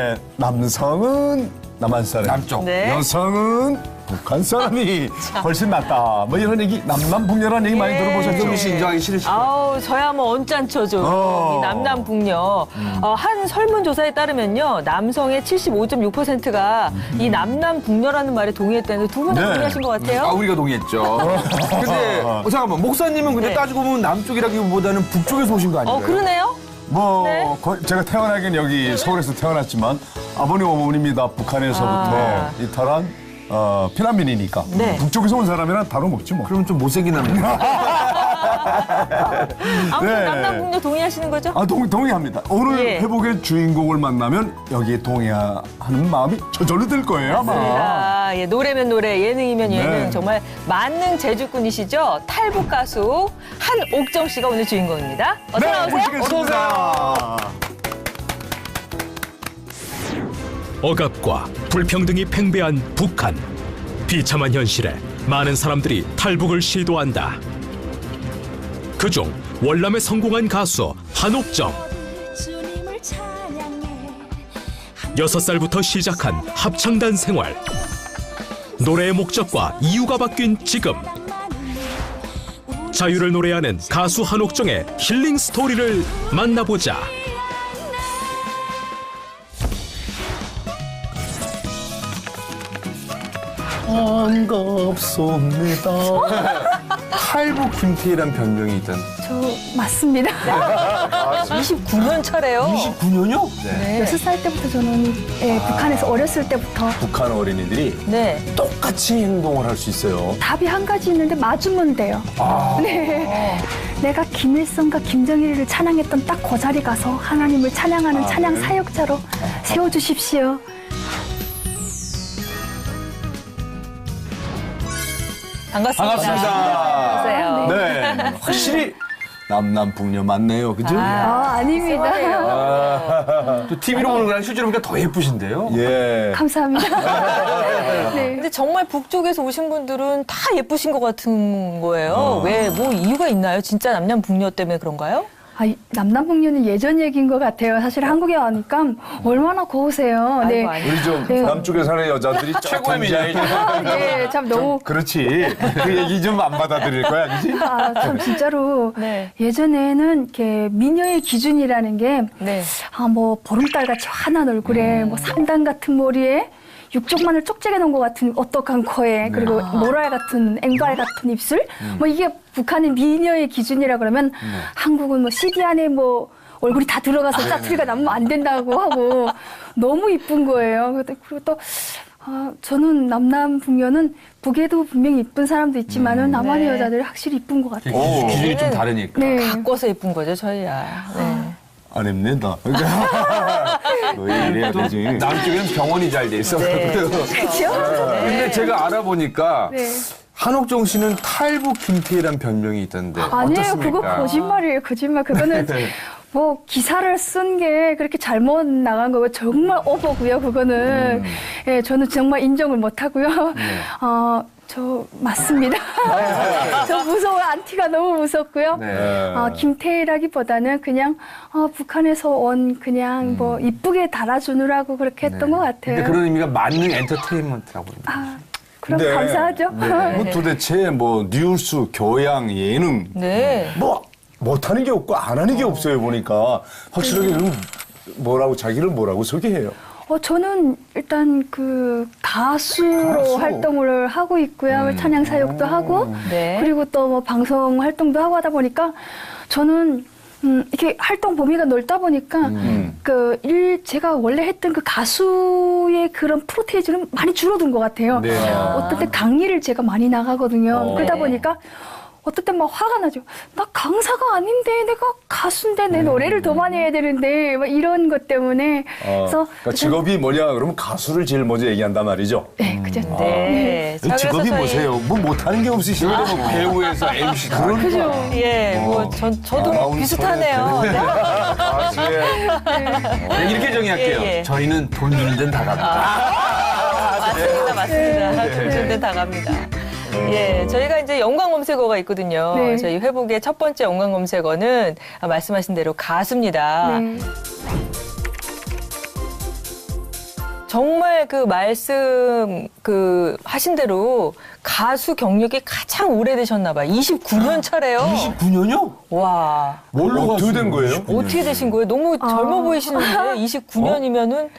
네, 남성은 남한 사람, 남쪽. 네. 여성은 북한 사람이 훨씬 낫다. 뭐 이런 얘기, 남남북녀라는 얘기 많이 들어보셨죠? 김종민 씨 인정하기 싫으시죠? 아우, 저야 뭐 언짢죠. 이 남남북녀. 한 설문조사에 따르면요. 남성의 75.6%가 이 남남북녀라는 말에 동의했다는데 두 분 다 네. 동의하신 것 같아요? 우리가 동의했죠. 근데 잠깐만, 목사님은 근데 네. 따지고 보면 남쪽이라기보다는 북쪽에서 오신 거 아닌가요? 그러네요? 뭐 네. 제가 태어나긴 여기 서울에서 태어났지만 아버님 어머님이 다 북한에서부터 이탈한 피난민이니까 네. 북쪽에서 온 사람이랑 다루 먹지 뭐. 그러면 좀 못생긴 남자. 아무튼 네. 남남북녀 동의하시는 거죠? 동의합니다. 오늘 예. 회복의 주인공을 만나면 여기에 동의하는 마음이 저절로 들 거예요 아마. 맞습니다. 예, 노래면 노래, 예능이면 예능. 네. 정말 만능 재주꾼이시죠? 탈북 가수 한옥정 씨가 오늘 주인공입니다. 어서 네, 나오세요. 모시겠습니다. 억압과 불평등이 팽배한 북한. 비참한 현실에 많은 사람들이 탈북을 시도한다. 그중 월남에 성공한 가수 한옥정. 6살부터 시작한 합창단 생활. 노래의 목적과 이유가 바뀐 지금. 자유를 노래하는 가수 한옥정의 힐링 스토리를 만나보자. 반갑습니다. 탈북 김태희란 별명이 있던. 저 맞습니다. 29년 차래요. 29년이요? 네. 6살 때부터 저는 북한에서 어렸을 때부터 북한 어린이들이 네. 똑같이 행동을 할 수 있어요. 답이 한 가지 있는데 맞으면 돼요. 네. 내가 김일성과 김정일을 찬양했던 딱 그 자리 가서 하나님을 찬양하는 찬양 사역자로 세워주십시오. 반갑습니다. 안녕하세요. 네, 확실히 남남북녀 맞네요, 그죠? 아닙니다. 또 TV로 보는 거랑 실제로 보니까 더 예쁘신데요? 예. 감사합니다. 네. 근데 정말 북쪽에서 오신 분들은 다 예쁘신 것 같은 거예요. 왜, 뭐 이유가 있나요? 진짜 남남북녀 때문에 그런가요? 남남북녀는 예전 얘기인 것 같아요. 사실 한국에 와니까 얼마나 고우세요. 네. 아이고. 우리 좀 네. 남쪽에 사는 여자들이 최고의 미녀이죠. 네, 참 너무 그렇지. 그 얘기 좀 안 받아들일 거야, 그지? 참 진짜로 네. 예전에는 이렇게 미녀의 기준이라는 게 네. 뭐 보름달 같이 환한 얼굴에 뭐 삼단 같은 머리에 육종마늘 쪽지게 놓은 것 같은 오똑한 코에 그리고 모랄 같은 앵발 같은 입술 뭐 이게 북한의 미녀의 기준이라 그러면 한국은 뭐 CD 안에 뭐 얼굴이 다 들어가서 짜투리가 나면 안 된다고 하고 너무 이쁜 거예요. 그리고 또 저는 남남북녀는 북에도 분명히 이쁜 사람도 있지만은 남한의 네. 여자들이 확실히 이쁜 것 같아요. 기준이 좀 다르니까. 네. 바꿔서 예쁜 거죠, 저희야. 네. 아닙니다. 왜 이래야 되지? 남쪽에는 병원이 잘 돼 있어. 네. 그렇죠? 근데 제가 알아보니까 네. 한옥정 씨는 탈북 김태희란 별명이 있던데. 아니에요. 어떻습니까? 그거 거짓말이에요. 거짓말. 그거는 뭐 기사를 쓴 게 그렇게 잘못 나간 거고 정말 오버고요. 그거는 예, 저는 정말 인정을 못 하고요. 저 맞습니다. 저 무서워요. 안티가 너무 무섭고요. 네. 김태희라기보다는 그냥 북한에서 온 그냥 뭐 이쁘게 달아주느라고 그렇게 했던 것 같아요. 근데 그런 의미가 만능 엔터테인먼트라고 합니다. 그럼 근데 감사하죠. 뭐 도대체 뭐 뉴스, 교양, 예능 네. 뭐 못하는 게 없고 안 하는 게 없어요 보니까 확실하게 뭐라고 자기를 뭐라고 소개해요. 저는 일단 그 가수로 가수. 활동을 하고 있고요. 찬양 사역도 하고 네. 그리고 또 뭐 방송 활동도 하고 하다 보니까 저는 이렇게 활동 범위가 넓다 보니까 제가 원래 했던 그 가수의 그런 프로테이지는 많이 줄어든 것 같아요. 네. 어떨 때 강의를 제가 많이 나가거든요. 그러다 보니까 어떨 땐 막 화가 나죠. 나 강사가 아닌데 내가 가수인데 내 노래를 더 많이 해야 되는데 막 이런 것 때문에 그래서 그러니까 직업이 뭐냐 그러면 가수를 제일 먼저 얘기한단 말이죠. 네, 그죠. 네. 자, 그래서 직업이 저희- 뭐세요? 뭐 못하는 게 없으시죠? 뭐 배우에서 MC 다. 그죠. 예, 뭐 저도 뭐 비슷하네요. 네. 가수의 이렇게 정의할게요. 예, 예. 저희는 돈 주는 데는 다 갑니다. 맞습니다, 맞습니다. 돈 주는 데 다 갑니다. 예, 저희가 이제 연관 검색어가 있거든요. 네. 저희 회복의 첫 번째 연관 검색어는 말씀하신 대로 가수입니다. 네. 정말 그 말씀 하신 대로 가수 경력이 가장 오래되셨나 봐요. 29년 차래요. 29년이요? 와. 뭘로 어떻게 된 거예요? 어떻게 되신 거예요? 너무 젊어 보이시는데 29년이면은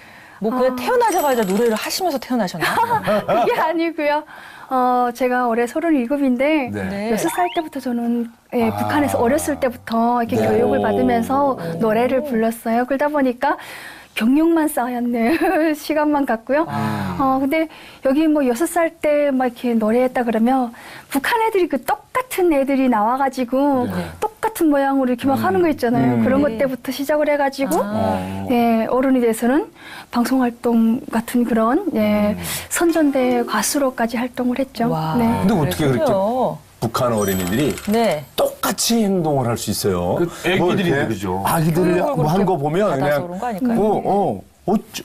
뭐 그냥 태어나자마자 노래를 하시면서 태어나셨나요? 그게 아니고요. 제가 올해 37인데 네. 6살 때부터 저는 북한에서 어렸을 때부터 이렇게 교육을 받으면서 노래를 불렀어요. 그러다 보니까 경력만 쌓였네요. 시간만 갔고요. 근데 여기 뭐 6살 때 막 이렇게 노래했다 그러면 북한 애들이 그 똑같은 애들이 나와가지고 똑같은 모양으로 이렇게 막 하는 거 있잖아요. 그런 것 때부터 시작을 해가지고 어른이 돼서는 방송활동 같은 그런 선전대 가수로까지 활동을 했죠. 와. 네. 근데 어떻게 그렇게 그렇군요. 북한 어린이들이 네. 똑같이 행동을 할 수 있어요? 그 애기들이 이렇게 그러죠. 아기들이 그걸 뭐 하는 거 그렇게 보면 받아서 그냥 그런 거 아닐까요?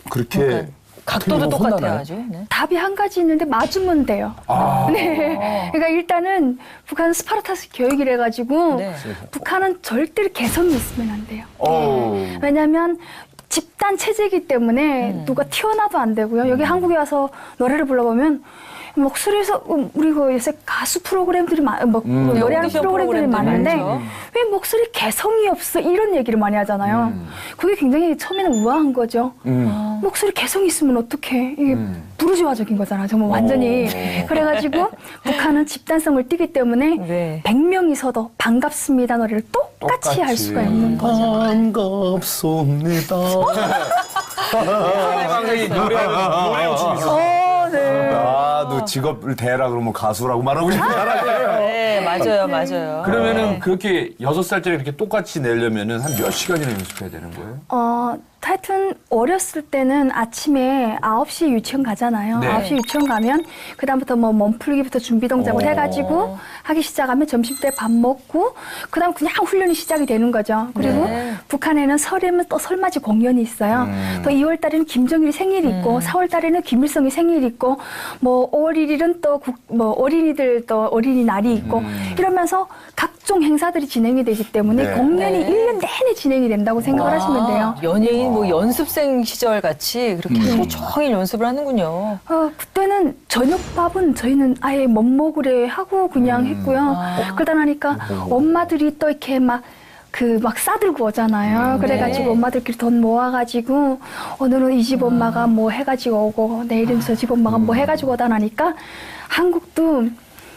그렇게 그러니까 각도도 어떻게 똑같아요, 혼나나요? 아주. 네. 답이 한 가지 있는데 맞으면 돼요. 네. 그러니까 일단은 북한 스파르타스 교육이라 가지고 네. 북한은 절대로 개성이 있으면 안 돼요. 어우. 왜냐하면 집단 체제이기 때문에 누가 튀어나도 안 되고요. 여기 한국에 와서 노래를 불러보면 목소리에서 우리 그 요새 가수 프로그램들이 노래하는 오디션 프로그램들이 프로그램들 많은데 많죠. 왜 목소리 개성이 없어 이런 얘기를 많이 하잖아요. 그게 굉장히 처음에는 우아한 거죠. 목소리 개성이 있으면 어떡해. 이게 부르주아적인 거잖아. 정말 완전히. 그래가지고 북한은 집단성을 띠기 때문에 네. 100명이서도 반갑습니다 노래를 똑같이 할 수가 있는 거죠. 반갑습니다. 상대방이 노래 춤이 있어. 네. 너 직업을 대라 그러면 가수라고 말하고 싶잖아요. 네, 맞아요, 맞아요. 그러면은 그렇게 6살짜리 이렇게 똑같이 내려면은 한 몇 시간이나 연습해야 되는 거예요? 하여튼 어렸을 때는 아침에 9시에 유치원 가잖아요. 네. 9시에 유치원 가면 그다음부터 뭐 몸풀기부터 준비 동작을 해가지고 하기 시작하면 점심때 밥 먹고 그다음 그냥 훈련이 시작이 되는 거죠. 그리고 북한에는 설에는 또 설맞이 공연이 있어요. 또 2월 달에는 김정일이 생일이 있고 4월 달에는 김일성이 생일이 있고 뭐 5월 1일은 또 어린이들 또 어린이날이 있고 이러면서 각종 행사들이 진행이 되기 때문에 네. 공연이 1년 내내 진행이 된다고 생각을 하시면 돼요. 연예인 뭐 연습생 시절 같이 그렇게 하루 종일 연습을 하는군요. 그때는 저녁밥은 저희는 아예 멋먹으래 하고 그냥 했고요. 그러다 나니까 엄마들이 또 이렇게 막 싸들고 오잖아요. 그래가지고 네. 엄마들끼리 돈 모아가지고 오늘은 이 집 엄마가 뭐 해가지고 오고 내일은 저 집 엄마가 뭐 해가지고 오다 나니까 한국도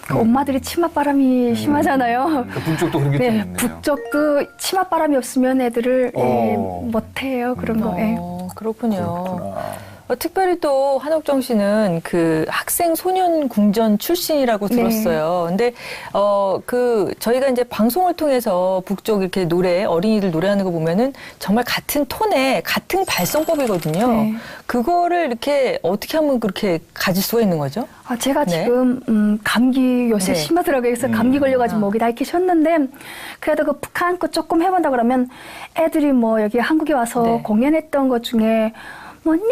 그 엄마들이 치맛바람이 심하잖아요. 북쪽도 그런 게 좀 네, 있네요. 북쪽도 치맛바람이 없으면 애들을 못해요. 그런 거. 예. 그렇군요. 특별히 또 한옥정 씨는 그 학생 소년 궁전 출신이라고 들었어요. 근데 저희가 이제 방송을 통해서 북쪽 이렇게 어린이들 노래하는 거 보면은 정말 같은 톤에 같은 발성법이거든요. 네. 그거를 이렇게 어떻게 하면 그렇게 가질 수가 있는 거죠? 제가 네. 지금 감기 요새 네. 심하더라고요. 그래서 감기 걸려가지고 목이 다 이렇게 쉬었는데 그래도 그 북한 거 조금 해본다 그러면 애들이 뭐 여기 한국에 와서 네. 공연했던 것 중에 뭐 네가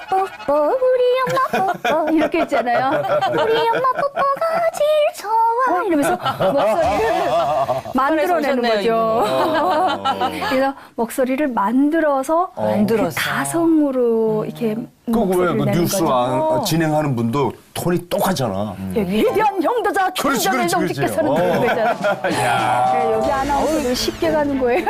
뽀뽀 우리 엄마 뽀뽀 이렇게 있잖아요. 우리 엄마 뽀뽀가 제일 좋아 이러면서 목소리를 만들어내는 오셨네요, 거죠. 그래서 목소리를 만들어서 그 가성으로 이렇게 그거 왜 목소리를 그 내는 뉴스 거죠. 진행하는 분도 톤이 똑같잖아. 위대한 형도자 그렇지, 김정일 그렇지, 동지께서는 그렇지. 그런 거 있잖아요. 네, 여기 아나운서를 쉽게 가는 거예요.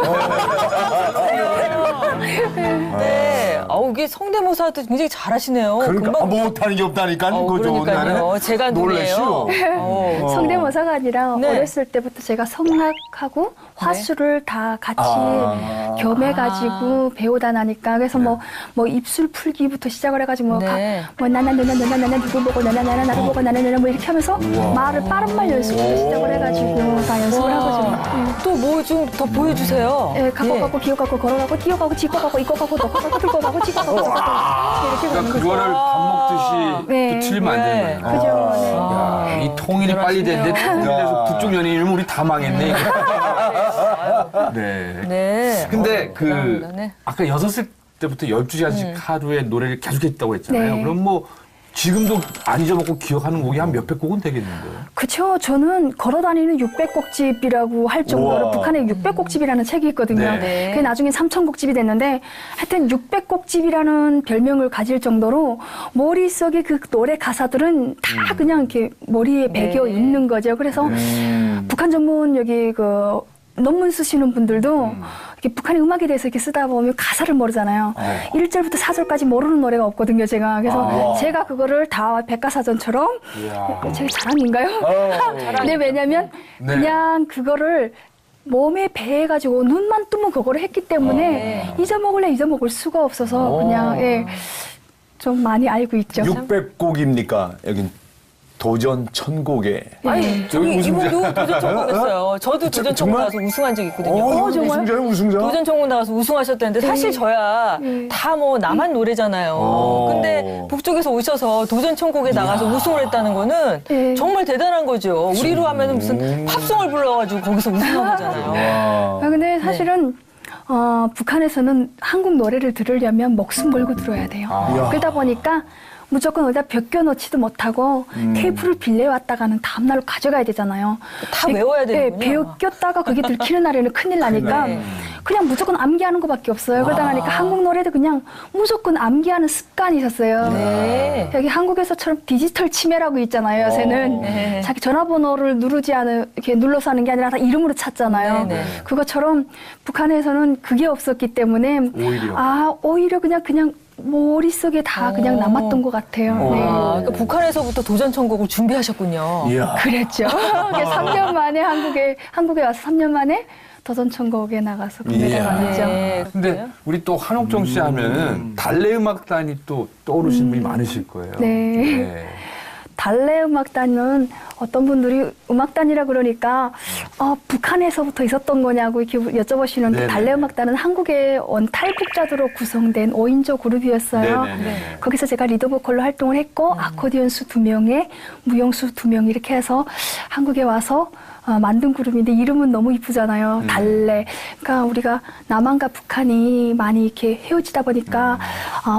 네. 이게 성대모사도 굉장히 잘하시네요. 그러니까 금방 못하는 게 없다니까. 그거 좋은 그러니까요. 날에. 제가 놀라시오. 놀래요. 성대모사가 아니라 네. 어렸을 때부터 제가 성악하고 화수를 다 같이 겸해가지고 배우다 나니까 그래서 뭐 입술 풀기부터 시작을 해가지고 네. 나나 누구 보고 나나 나를 보고 나나 뭐 이렇게 하면서 말을 빠른 말 연습부터 시작을 해가지고 다 연습을 하거든요. 또 뭐 좀 더 보여주세요. 예, 갖고 가고 기어가고 걸어가고 뛰어가고 짚고 가고 입고 가고 넣고 가고 들고 가고 찍고 가고 저고 가고 이렇게 가는 그러니까 거죠. 그거를 밥 먹듯이 네. 또 틀리면 안 되는 거예요. 그죠. 네. 야, 이 통일이 빨리 됐는데 통일돼서 북쪽 연예인이면 우리 다 망했네. 네. 네. 근데 감사합니다. 네. 아까 6살 때부터 12시간씩 하루에 노래를 계속했다고 했잖아요. 네. 그럼 뭐 지금도 안 잊어먹고 기억하는 곡이 한 몇백 곡은 되겠는데요. 그쵸. 저는 걸어다니는 600곡집이라고 할 정도로 우와. 북한에 600곡집이라는 책이 있거든요. 네. 네. 그게 나중에 3000곡집이 됐는데 하여튼 600곡집이라는 별명을 가질 정도로 머릿속에 그 노래 가사들은 다 그냥 이렇게 머리에 배겨 네. 있는 거죠. 그래서 북한 전문 여기 그 논문 쓰시는 분들도 이렇게 북한의 음악에 대해서 이렇게 쓰다 보면 가사를 모르잖아요. 1절부터 4절까지 모르는 노래가 없거든요, 제가. 그래서 제가 그거를 다 백과사전처럼 이야. 제 자랑인가요? 네, 왜냐면 네. 그냥 그거를 몸에 배해가지고 눈만 뜨면 그거를 했기 때문에 잊어먹을 수가 없어서 그냥 예, 좀 많이 알고 있죠. 600곡입니까? 여긴 도전 천곡에. 아니, 저기 이분도 도전 천국했어요. 저도 도전 천국 정말? 나가서 우승한 적 있거든요. 정말? 우승자요, 우승자? 도전 천국 나가서 우승하셨다는데 사실 저야 다 뭐 남한 노래잖아요. 근데 북쪽에서 오셔서 도전 천국에 나가서 우승을 했다는 거는 네. 정말 정말 대단한 거죠. 우리로 하면 무슨 팝송을 불러가지고 거기서 우승한 거잖아요. 근데 사실은 북한에서는 한국 노래를 들으려면 목숨 걸고 들어야 돼요. 그러다 보니까 무조건 어디다 벗겨놓지도 못하고 테이프를 빌려왔다가는 다음날로 가져가야 되잖아요. 다 외워야 되는군요. 벗겼다가 그게 들키는 날에는 큰일 나니까 네. 그냥 무조건 암기하는 것밖에 없어요. 그러다 보니까 한국 노래도 그냥 무조건 암기하는 습관이 있었어요. 네. 여기 한국에서처럼 디지털 치매라고 있잖아요. 요새는 네. 자기 전화번호를 누르지 않은 이렇게 눌러서 하는 게 아니라 다 이름으로 찾잖아요. 네, 네. 그것처럼 북한에서는 그게 없었기 때문에 오히려 그냥 머릿속에 다 그냥 남았던 것 같아요. 네. 그러니까 북한에서부터 도전 천국을 준비하셨군요. 이야. 그랬죠. 3년 만에 한국에 와서 3년 만에 도전천국에 나가서 금메달 받았죠. 네, 근데 그래요? 우리 또 한옥정 씨 하면은 달래 음악단이 또 떠오르시는 분이 많으실 거예요. 네. 달래 음악단은 어떤 분들이 음악단이라 그러니까 북한에서부터 있었던 거냐고 이렇게 여쭤보시는데 네네. 달래 음악단은 한국의 원탈북자들로 구성된 5인조 그룹이었어요. 네네네. 거기서 제가 리더 보컬로 활동을 했고 아코디언수 2명에 무용수 2명 이렇게 해서 한국에 와서 만든 그룹인데 이름은 너무 이쁘잖아요. 달래. 그러니까 우리가 남한과 북한이 많이 이렇게 헤어지다 보니까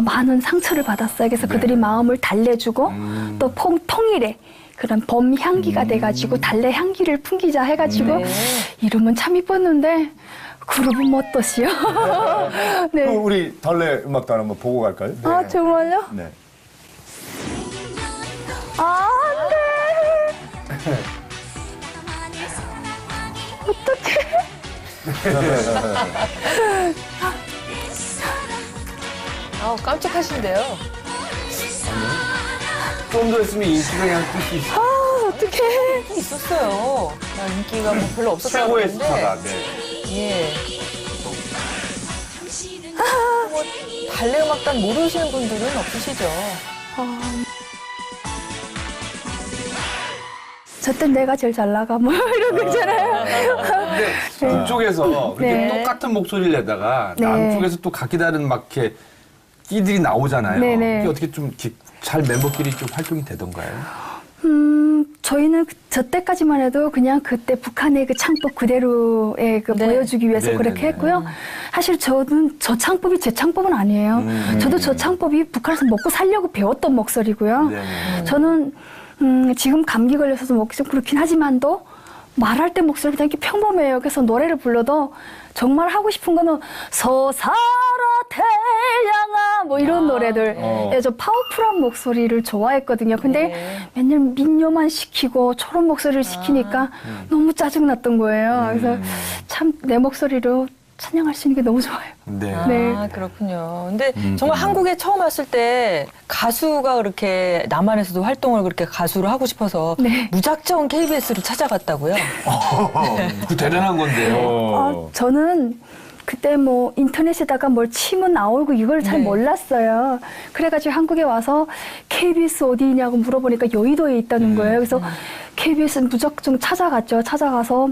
많은 상처를 받았어요. 그래서 그들이 마음을 달래주고 또 통일에 그런 범 향기가 돼가지고 달래 향기를 풍기자 해가지고 이름은 참 이뻤는데 그룹은 못떠시요. 네. 그럼 우리 달래 음악단 한번 보고 갈까요? 아 정말요? 네. 아 네. 깜찍하신데요. 좀 더 했으면 인기가 그냥 뜰수 있어. 어떡해. 있었어요. 인기가 뭐 별로 없었다고 최고의 그러는데. 스타다. 네. 예. 뭐 달래 음악단 모르시는 분들은 없으시죠. 저때 내가 제일 잘 나가 뭐 이런 거 있잖아요. 근데 북쪽에서 그렇게 네. 똑같은 목소리를 내다가 네. 남쪽에서 또 각기 다른 막 이렇게 끼들이 나오잖아요. 네네. 그게 어떻게 좀 이렇게 잘 멤버끼리 좀 활동이 되던가요? 저희는 저 때까지만 해도 그냥 그때 북한의 그 창법 그대로의 그 네. 보여주기 위해서 네네네. 그렇게 했고요. 사실 저는 저 창법이 제 창법은 아니에요. 저도 저 창법이 북한에서 먹고 살려고 배웠던 목소리고요. 네네. 저는 지금 감기 걸려서도 목이 좀 그렇긴 하지만도 말할 때 목소리가 되게 평범해요. 그래서 노래를 불러도 정말 하고 싶은 거는 서사라 태양아 뭐 이런 노래들. 예, 저 파워풀한 목소리를 좋아했거든요. 근데 맨날 민요만 시키고 저런 목소리를 시키니까 너무 짜증났던 거예요. 그래서 참 내 목소리로 찬양할 수 있는 게 너무 좋아요. 네. 네. 아, 그렇군요. 근데 정말 한국에 처음 왔을 때 가수가 그렇게 남한에서도 활동을 그렇게 가수를 하고 싶어서 네. 무작정 KBS를 찾아갔다고요. 그 대단한 건데요. 저는 그때 뭐 인터넷에다가 뭘 치면 나오고 이걸 잘 네. 몰랐어요. 그래가지고 한국에 와서 KBS 어디 있냐고 물어보니까 여의도에 있다는 거예요. 그래서 KBS 무작정 찾아갔죠. 찾아가서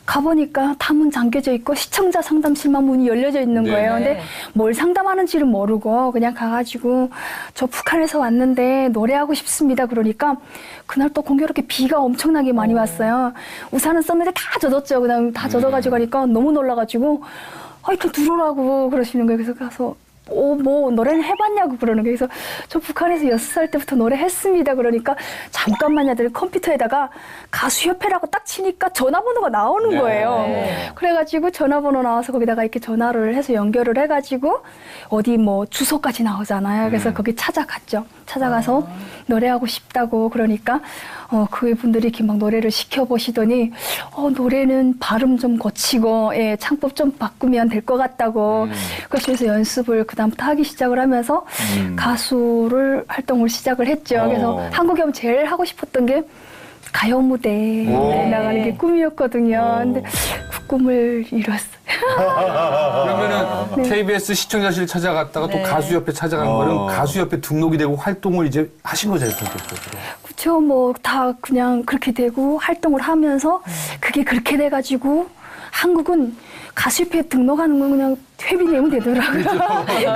가보니까 다 문 잠겨져 있고 시청자 상담실만 문이 열려져 있는 네. 거예요. 근데 뭘 상담하는지를 모르고 그냥 가가지고 저 북한에서 왔는데 노래하고 싶습니다. 그러니까 그날 또 공교롭게 비가 엄청나게 많이 왔어요. 우산은 썼는데 다 젖었죠. 그냥 다 젖어가지고 가니까 너무 놀라가지고 하여튼 들어오라고 그러시는 거예요. 그래서 가서 뭐 노래는 해봤냐고 그러는 거예요. 그래서 저 북한에서 6살 때부터 노래했습니다. 그러니까 잠깐만요. 하더니 컴퓨터에다가 가수협회라고 딱 치니까 전화번호가 나오는 거예요. 그래가지고 전화번호 나와서 거기다가 이렇게 전화를 해서 연결을 해가지고 어디 뭐 주소까지 나오잖아요. 그래서 거기 찾아갔죠. 찾아가서 노래하고 싶다고 그러니까 그분들이 이렇게 막 노래를 시켜보시더니 노래는 발음 좀 고치고 창법 좀 바꾸면 될 것 같다고 그래서 연습을 그다음부터 하기 시작을 하면서 가수를 활동을 시작을 했죠. 그래서 한국에 오면 제일 하고 싶었던 게 가요 무대에 나가는 게 꿈이었거든요. 근데 그 꿈을 이뤘어요. 그러면은 KBS 시청자실 찾아갔다가 또 가수협회 찾아간 거는 가수협회 등록이 되고 활동을 이제 하신 거잖아요, 본격적으로. 그렇죠. 뭐 다 그냥 그렇게 되고 활동을 하면서 그게 그렇게 돼가지고 한국은 가수협회에 등록하는 건 그냥 회비 내면 되더라고요.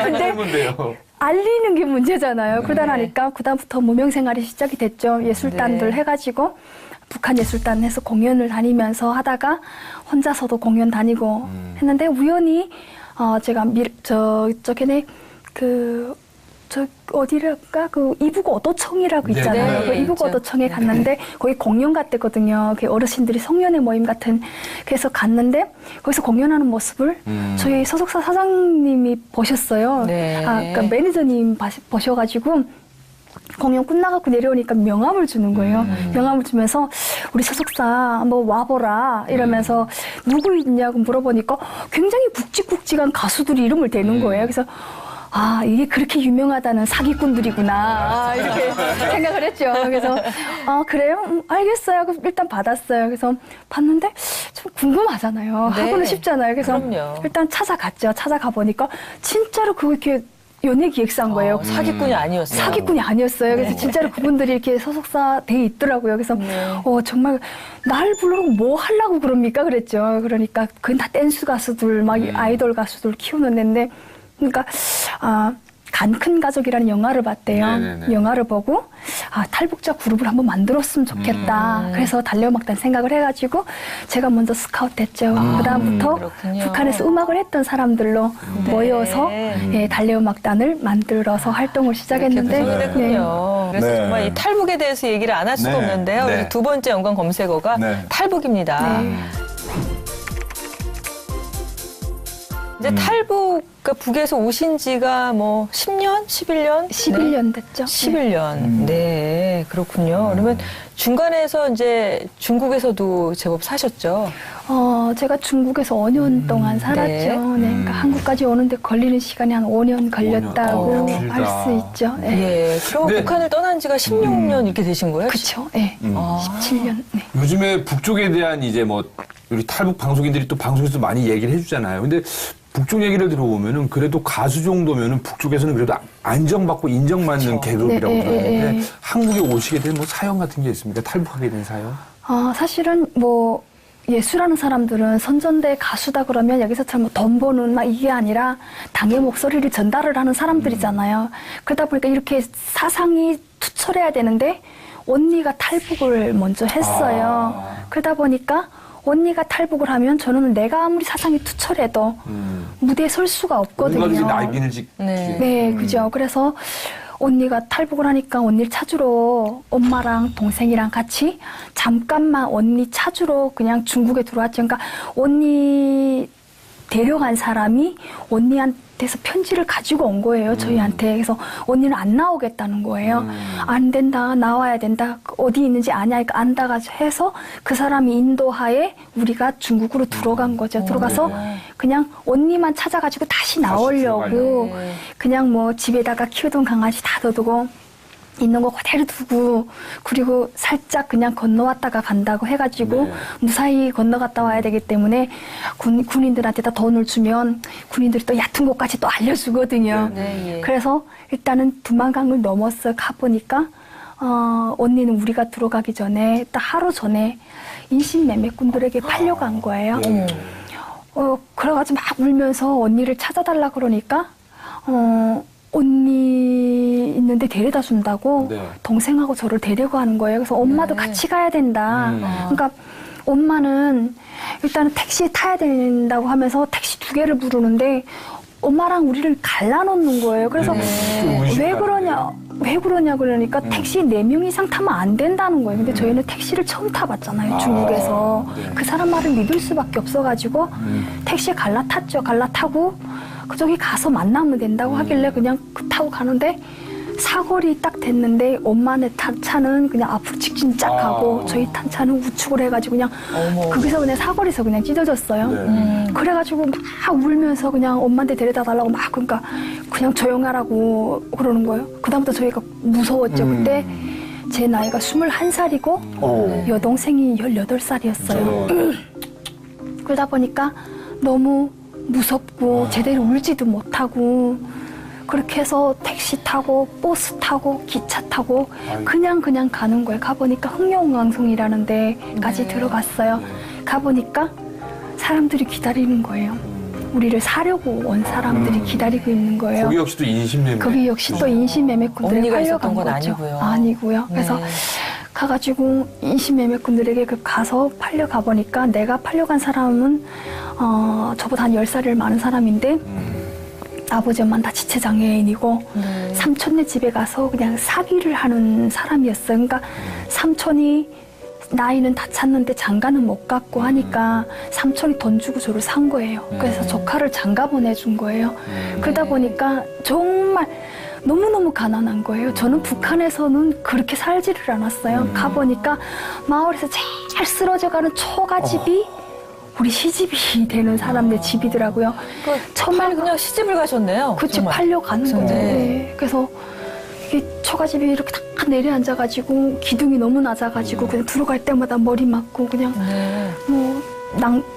근데 알리는 게 문제잖아요. 그러다 나니까 그다음부터 무명 생활이 시작이 됐죠. 예술단들 해가지고 북한 예술단 해서 공연을 다니면서 하다가 혼자서도 공연 다니고 했는데 우연히 제가 저쪽에 어디랄까 그 이북 어도청이라고 있잖아요. 그 이북 어도청에 갔는데 거기 공연 갔댔거든요. 그 어르신들이 성년회 모임 같은 그래서 갔는데 거기서 공연하는 모습을 저희 소속사 사장님이 보셨어요. 그러니까 매니저님 보셔가지고 공연 끝나갖고 내려오니까 명함을 주는 거예요. 명함을 주면서 우리 소속사 한번 와보라 이러면서 누구 있냐고 물어보니까 굉장히 굵직굵직한 가수들이 이름을 대는 거예요. 그래서 이게 그렇게 유명하다는 사기꾼들이구나 이렇게 생각을 했죠. 그래서 그래요? 알겠어요. 그럼 일단 받았어요. 그래서 봤는데 좀 궁금하잖아요. 하고는 싶잖아요. 그래서 일단 찾아갔죠. 찾아가 보니까 진짜로 그거 이렇게 연예 기획사인 거예요. 사기꾼이 아니었어요. 사기꾼이 아니었어요. 그래서 진짜로 그분들이 이렇게 소속사 돼 있더라고요. 그래서 정말 날 부르고 뭐 하려고 그럽니까? 그랬죠. 그러니까 그건 다 댄스 가수들, 막 아이돌 가수들 키우는 데인데 그러니까 간큰 가족이라는 영화를 봤대요. 영화를 보고 탈북자 그룹을 한번 만들었으면 좋겠다. 그래서 달려음악단 생각을 해가지고 제가 먼저 스카우트했죠. 그다음부터 그렇군요. 북한에서 음악을 했던 사람들로 모여서 달려음악단을 만들어서 활동을 시작했는데 됐군요. 그래서 네. 정말 이 탈북에 대해서 얘기를 안 할 수가 네. 없는데요. 네. 그래서 두 번째 연관 검색어가 탈북입니다. 이제 탈북, 그러니까 북에서 오신 지가 뭐 10년? 11년? 11년 됐죠. 11년. 네, 그렇군요. 그러면 중간에서 이제 중국에서도 제법 사셨죠? 제가 중국에서 5년 동안 살았죠. 그러니까 한국까지 오는데 걸리는 시간이 한 5년 걸렸다고 할 수 있죠. 예. 그럼 네. 북한을 떠난 지가 16년 이렇게 되신 거예요? 그렇죠. 네. 17년. 네. 요즘에 북쪽에 대한 이제 뭐 우리 탈북 방송인들이 또 방송에서 많이 얘기를 해주잖아요. 근데 북쪽 얘기를 들어보면은 그래도 가수 정도면은 북쪽에서는 그래도 안정받고 인정받는 계급이라고 들었는데 한국에 오시게 된 뭐 사연 같은 게 있습니까? 탈북하게 된 사연? 사실은 뭐 예술하는 사람들은 선전대 가수다 그러면 여기서처럼 돈 버는 막 이게 아니라 당의 목소리를 전달을 하는 사람들이잖아요. 그러다 보니까 이렇게 사상이 투철해야 되는데 언니가 탈북을 먼저 했어요. 그러다 보니까 언니가 탈북을 하면 저는 내가 아무리 사상이 투철해도 무대에 설 수가 없거든요. 뭔가 날개를 네, 그죠. 그래서 언니가 탈북을 하니까 언니를 찾으러 엄마랑 동생이랑 같이 잠깐만 언니 찾으러 그냥 중국에 들어왔죠. 그러니까 언니 데려간 사람이 언니한테서 편지를 가지고 온 거예요. 저희한테. 그래서 언니는 안 나오겠다는 거예요. 안 된다. 나와야 된다. 어디 있는지 아냐니까 안다가 해서 그 사람이 인도하에 우리가 중국으로 들어간 거죠. 들어가서 그냥 언니만 찾아가지고 다시 나오려고 그냥 뭐 집에다가 키우던 강아지 다 둬두고 있는 거 그대로 두고 그리고 살짝 그냥 건너왔다가 간다고 해가지고 무사히 건너갔다 와야 되기 때문에 군인들한테 다 돈을 주면 군인들이 또 얕은 곳까지 또 알려주거든요. 그래서 일단은 두만강을 넘어서 가보니까 언니는 우리가 들어가기 전에 딱 하루 전에 인신매매꾼들에게 팔려간 거예요. 그래가지고 막 울면서 언니를 찾아달라 그러니까 언니 있는데 데려다 준다고 동생하고 저를 데려가는 거예요. 그래서 엄마도 같이 가야 된다. 그러니까 엄마는 일단은 택시에 타야 된다고 하면서 택시 2개를 부르는데 엄마랑 우리를 갈라놓는 거예요. 그래서 왜 그러냐 그러니까 택시 4명 이상 타면 안 된다는 거예요. 근데 저희는 택시를 처음 타봤잖아요. 중국에서. 그 사람 말을 믿을 수밖에 없어가지고 택시에 갈라탔죠. 갈라타고 저기 가서 만나면 된다고 하길래 그냥 타고 가는데 사거리 딱 됐는데 엄마네 차는 그냥 앞으로 직진 쫙 가고 저희 탄 차는 우측으로 해가지고 그냥 거기서 그냥 사거리에서 그냥 찢어졌어요. 그래가지고 막 울면서 그냥 엄마한테 데려다 달라고 막 그러니까 그냥 조용하라고 그러는 거예요. 그다음부터 저희가 무서웠죠. 그때 제 나이가 21살이고 여동생이 18살이었어요. 그러다 보니까 너무 무섭고 제대로 울지도 못하고 그렇게 해서 택시 타고 버스 타고 기차 타고 그냥 가는 거예요. 가보니까 흑룡강송이라는 데까지 들어갔어요. 가보니까 사람들이 기다리는 거예요. 우리를 사려고 온 사람들이 기다리고 있는 거예요. 거기 역시 또 인신매매. 거기 역시 또 인신매매꾼들에 언니가 팔려간 있었던 건 거죠. 아니고요. 아니고요. 그래서 가가지고 인신매매꾼들에게 가서 팔려가 보니까 내가 팔려간 사람은 저보다 한 10살을 많은 사람인데 아버지 엄마는 다 지체장애인이고 삼촌네 집에 가서 그냥 사기를 하는 사람이었어요. 그러니까 삼촌이 나이는 다 찼는데 장가는 못 갔고 하니까 삼촌이 돈 주고 저를 산 거예요. 그래서 조카를 장가 보내준 거예요. 그러다 보니까 정말 너무너무 가난한 거예요. 저는 북한에서는 그렇게 살지를 않았어요. 가보니까 마을에서 제일 쓰러져가는 초가집이 우리 시집이 되는 사람들 집이더라고요. 정말 그냥 시집을 가셨네요. 그치, 정말. 팔려가는 거죠. 네. 그래서 이게 초가집이 이렇게 딱 내려앉아가지고 기둥이 너무 낮아가지고 그냥 들어갈 때마다 머리 맞고 그냥 뭐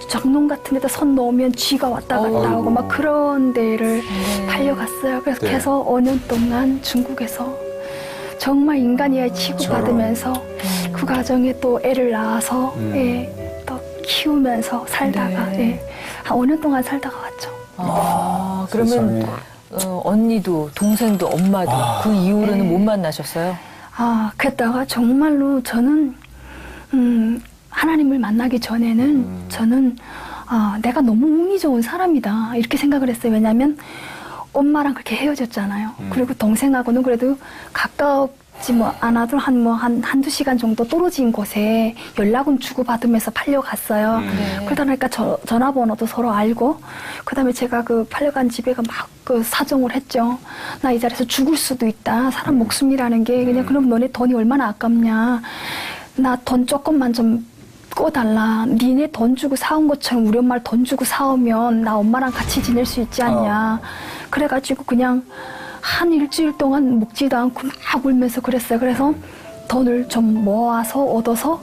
장롱 같은 데다 손 넣으면 쥐가 왔다 갔다 하고 막 그런 데를 팔려갔어요. 그래서 계속 5년 동안 중국에서 정말 인간이야 취급받으면서 그 과정에 또 애를 낳아서 또 키우면서 살다가 한 5년 동안 살다가 왔죠. 그러면 언니도 동생도 엄마도 그 이후로는 못 만나셨어요? 그랬다가 정말로 저는 하나님을 만나기 전에는 저는 내가 너무 운이 좋은 사람이다 이렇게 생각을 했어요. 왜냐하면 엄마랑 그렇게 헤어졌잖아요. 그리고 동생하고는 그래도 가깝지 않아도 한두 시간 정도 떨어진 곳에 연락은 주고받으면서 팔려갔어요. 그러다 보니까 전화번호도 서로 알고 그다음에 제가 그 팔려간 집에 막 그 사정을 했죠. 나 이 자리에서 죽을 수도 있다. 사람 목숨이라는 게 그냥 그럼 너네 돈이 얼마나 아깝냐. 나 돈 조금만 좀 꺼달라. 니네 돈 주고 사온 것처럼 우리 엄마를 돈 주고 사오면 나 엄마랑 같이 지낼 수 있지 않냐. 그래가지고 그냥 한 일주일 동안 먹지도 않고 막 울면서 그랬어요. 그래서 돈을 좀 모아서 얻어서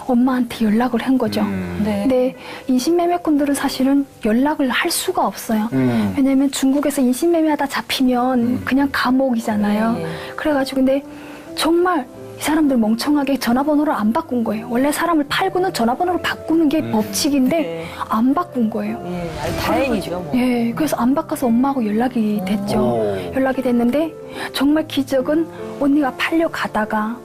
엄마한테 연락을 한 거죠. 근데 인신매매꾼들은 사실은 연락을 할 수가 없어요. 왜냐면 중국에서 인신매매하다 잡히면 그냥 감옥이잖아요. 그래가지고 근데 정말 이 사람들 멍청하게 전화번호를 안 바꾼 거예요. 원래 사람을 팔고는 전화번호를 바꾸는 게 법칙인데 안 바꾼 거예요. 다행이죠. 뭐. 그래서 안 바꿔서 엄마하고 연락이 됐죠. 연락이 됐는데 정말 기적은 언니가 팔려가다가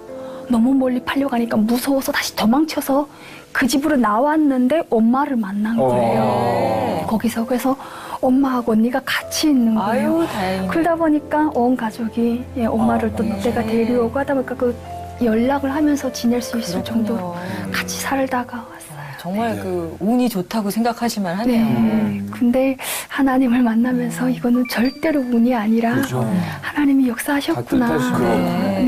너무 멀리 팔려가니까 무서워서 다시 도망쳐서 그 집으로 나왔는데 엄마를 만난 거예요. 거기서. 그래서 엄마하고 언니가 같이 있는 거예요. 아유, 다행이네. 그러다 보니까 온 가족이 엄마를 또 내가 데려오고 하다 보니까 그 연락을 하면서 지낼 수 있을 정도로 같이 살다가 왔어요. 정말 그 운이 좋다고 생각하시면 하네요. 근데 하나님을 만나면서 이거는 절대로 운이 아니라 하나님이 역사하셨구나. 다 뜻하시고.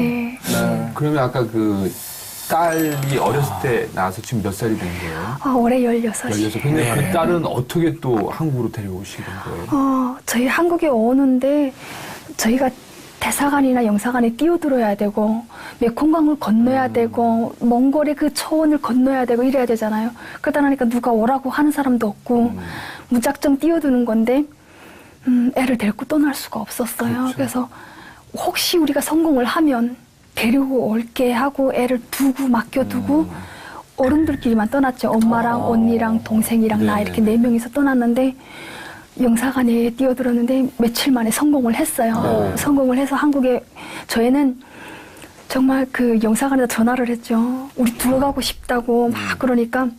그러면 아까 그 딸이 어렸을 때 나와서 지금 몇 살이 된 거예요? 올해 16이. 근데 그 딸은 어떻게 또 한국으로 데려오시게 된 거예요? 저희 한국에 오는데 저희가 대사관이나 영사관에 뛰어들어야 되고 메콩강을 건너야 되고 몽골의 그 초원을 건너야 되고 이래야 되잖아요. 그러다 보니까 누가 오라고 하는 사람도 없고 무작정 뛰어드는 건데 애를 데리고 떠날 수가 없었어요. 그래서 혹시 우리가 성공을 하면 데리고 올게 하고 애를 두고 맡겨두고 어른들끼리만 떠났죠. 엄마랑 언니랑 동생이랑 나 이렇게 4명이서 떠났는데 영사관에 뛰어들었는데 며칠 만에 성공을 했어요. 성공을 해서 한국에 저희는 정말 그 영사관에다 전화를 했죠. 우리 들어가고 싶다고 막 그러니까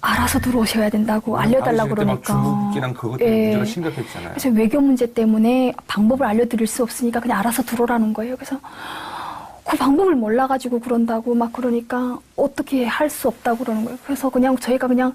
알아서 들어오셔야 된다고 알려달라고 당시 그때 막 그러니까. 중국이랑 그것 때문에 예. 문제가 심각했잖아요. 그래서 외교 문제 때문에 방법을 알려드릴 수 없으니까 그냥 알아서 들어오라는 거예요. 그래서 그 방법을 몰라가지고 그런다고 막 그러니까 어떻게 할 수 없다고 그러는 거예요. 그래서 그냥 저희가 그냥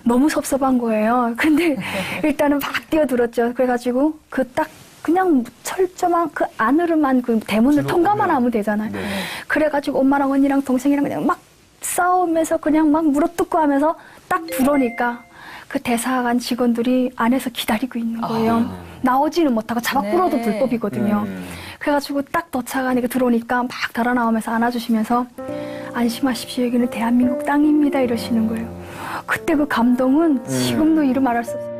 너무 섭섭한 거예요. 근데 일단은 막 뛰어들었죠. 그래가지고 그 딱 그냥 철저만 그 안으로만 그 대문을 통과만 하면 되잖아요. 네. 그래가지고 엄마랑 언니랑 동생이랑 그냥 막 싸우면서 그냥 막 물어뜯고 하면서 딱 들어오니까 그 대사관 직원들이 안에서 기다리고 있는 거예요. 나오지는 못하고 잡아 끌어도 네. 불법이거든요. 그래가지고 딱 도착하니까 들어오니까 막 달아 나오면서 안아주시면서 안심하십시오. 여기는 대한민국 땅입니다. 이러시는 거예요. 그때 그 감동은 지금도 이루 말할 수 없어요.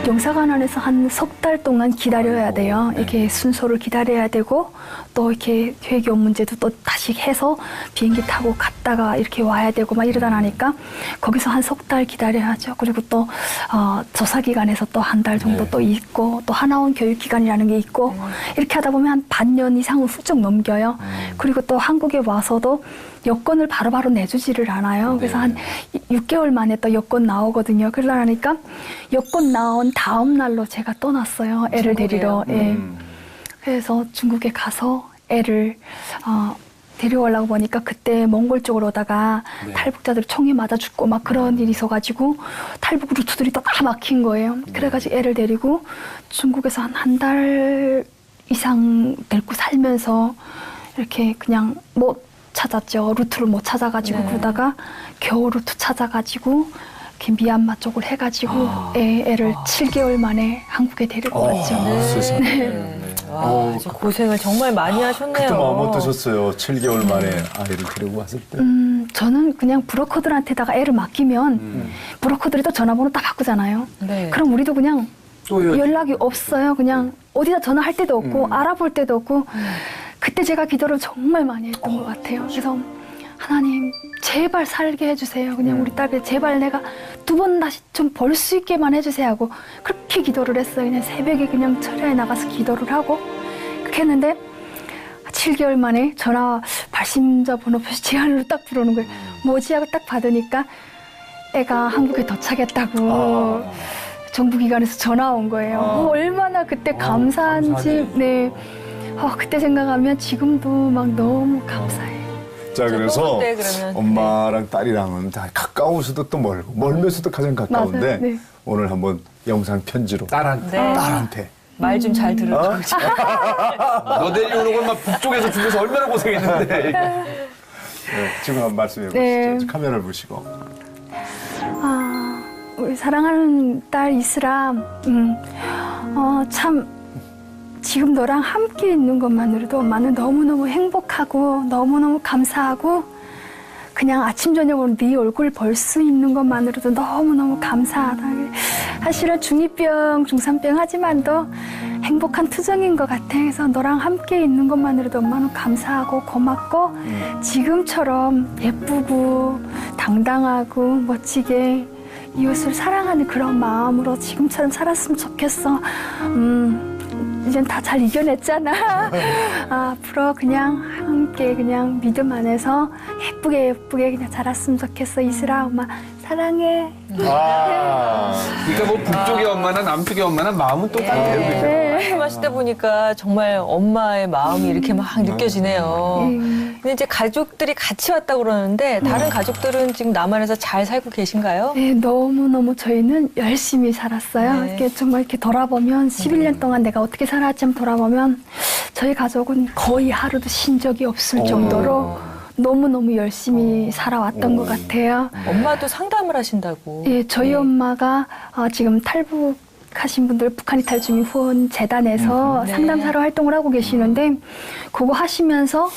영사관 안에서 한 석 달 동안 기다려야 돼요. 이렇게 순서를 기다려야 되고 또 이렇게 외교 문제도 또 다시 해서 비행기 타고 갔다가 이렇게 와야 되고 막 이러다 나니까 거기서 한 석 달 기다려야죠. 그리고 또 조사기관에서 또 한 달 정도 또 있고 또 하나원 교육기관이라는 게 있고 이렇게 하다 보면 한 반년 이상은 훌쩍 넘겨요. 그리고 또 한국에 와서도 여권을 바로바로 내주지를 않아요. 그래서 한 6개월 만에 또 여권 나오거든요. 그러다 보니까 여권 나온 다음 날로 제가 떠났어요. 애를 데리러. 예. 그래서 중국에 가서 애를 데려오려고 보니까 그때 몽골 쪽으로 오다가 탈북자들이 총에 맞아 죽고 막 그런 일이 있어가지고 탈북 루트들이 다 막힌 거예요. 그래가지고 애를 데리고 중국에서 한 달 이상 데리고 살면서 이렇게 그냥 못 찾았죠. 루트를 못 찾아가지고 그러다가 겨우 루트 찾아가지고 이렇게 미얀마 쪽을 해가지고 애를 7개월 만에 한국에 데리고 왔죠. 세상에. 와, 진짜 고생을 정말 많이 하셨네요. 그때 마음 어떠셨어요? 7개월 만에 아이를 데리고 왔을 때. 저는 그냥 브로커들한테다가 애를 맡기면 브로커들이 또 전화번호 다 바꾸잖아요. 네. 그럼 우리도 그냥 또 해야지. 연락이 없어요. 그냥 어디다 전화할 때도 없고 알아볼 때도 없고 그때 제가 기도를 정말 많이 했던 것 같아요. 그래서 하나님 제발 살게 해주세요. 그냥 우리 딸을 제발 내가 2번 다시 좀 볼 수 있게만 해주세요 하고 그렇게 기도를 했어요. 그냥 새벽에 그냥 철야에 나가서 기도를 하고 그렇게 했는데 7개월 만에 전화 발신자 번호 표시 제한으로 딱 들어오는 거예요. 뭐지 하고 딱 받으니까 애가 한국에 도착했다고 정부기관에서 전화 온 거예요. 얼마나 그때 감사한지. 네. 그때 생각하면 지금도 막 너무 감사해요. 자, 그래서 또 그때 그러면, 엄마랑 딸이랑은 다 가까우서도 또 멀고 멀면서도 가장 가까운데 맞아요. 네. 오늘 한번 영상 편지로 딸한테. 네. 딸한테 말 좀 잘 들으라고. 너 데리오는 걸 막 북쪽에서 중에서 얼마나 고생했는데. 지금 한번 말씀해 보시죠. 네. 카메라를 보시고. 우리 사랑하는 딸 이슬아, 참 지금 너랑 함께 있는 것만으로도 엄마는 너무너무 행복하고 너무너무 감사하고 그냥 아침 저녁으로 네 얼굴 볼 수 있는 것만으로도 너무너무 감사하다. 사실은 중2병, 중3병 하지만도 행복한 투정인 것 같아. 그래서 너랑 함께 있는 것만으로도 엄마는 감사하고 고맙고 지금처럼 예쁘고 당당하고 멋지게 이웃을 사랑하는 그런 마음으로 지금처럼 살았으면 좋겠어. 이젠 다 잘 이겨냈잖아. 앞으로 그냥 함께 그냥 믿음 안에서 예쁘게 그냥 자랐으면 좋겠어. 이슬아, 엄마 사랑해. 그러니까 뭐 북쪽의 엄마나 남쪽의 엄마나 마음은 똑같아요. 그죠? 말씀하실 때 보니까 정말 엄마의 마음이 이렇게 막 느껴지네요. 근데 이제 가족들이 같이 왔다고 그러는데 다른 가족들은 지금 남한에서 잘 살고 계신가요? 네, 너무너무 저희는 열심히 살았어요. 네. 이렇게 정말 이렇게 돌아보면 11년 동안 내가 어떻게 살았지 한번 돌아보면 저희 가족은 거의 하루도 신 적이 없을 정도로 너무너무 열심히 살아왔던 것 같아요. 엄마도 상담을 하신다고. 예, 저희 엄마가 지금 탈북하신 분들 북한 이탈 주민 후원 재단에서 네. 상담사로 활동을 하고 계시는데 그거 하시면서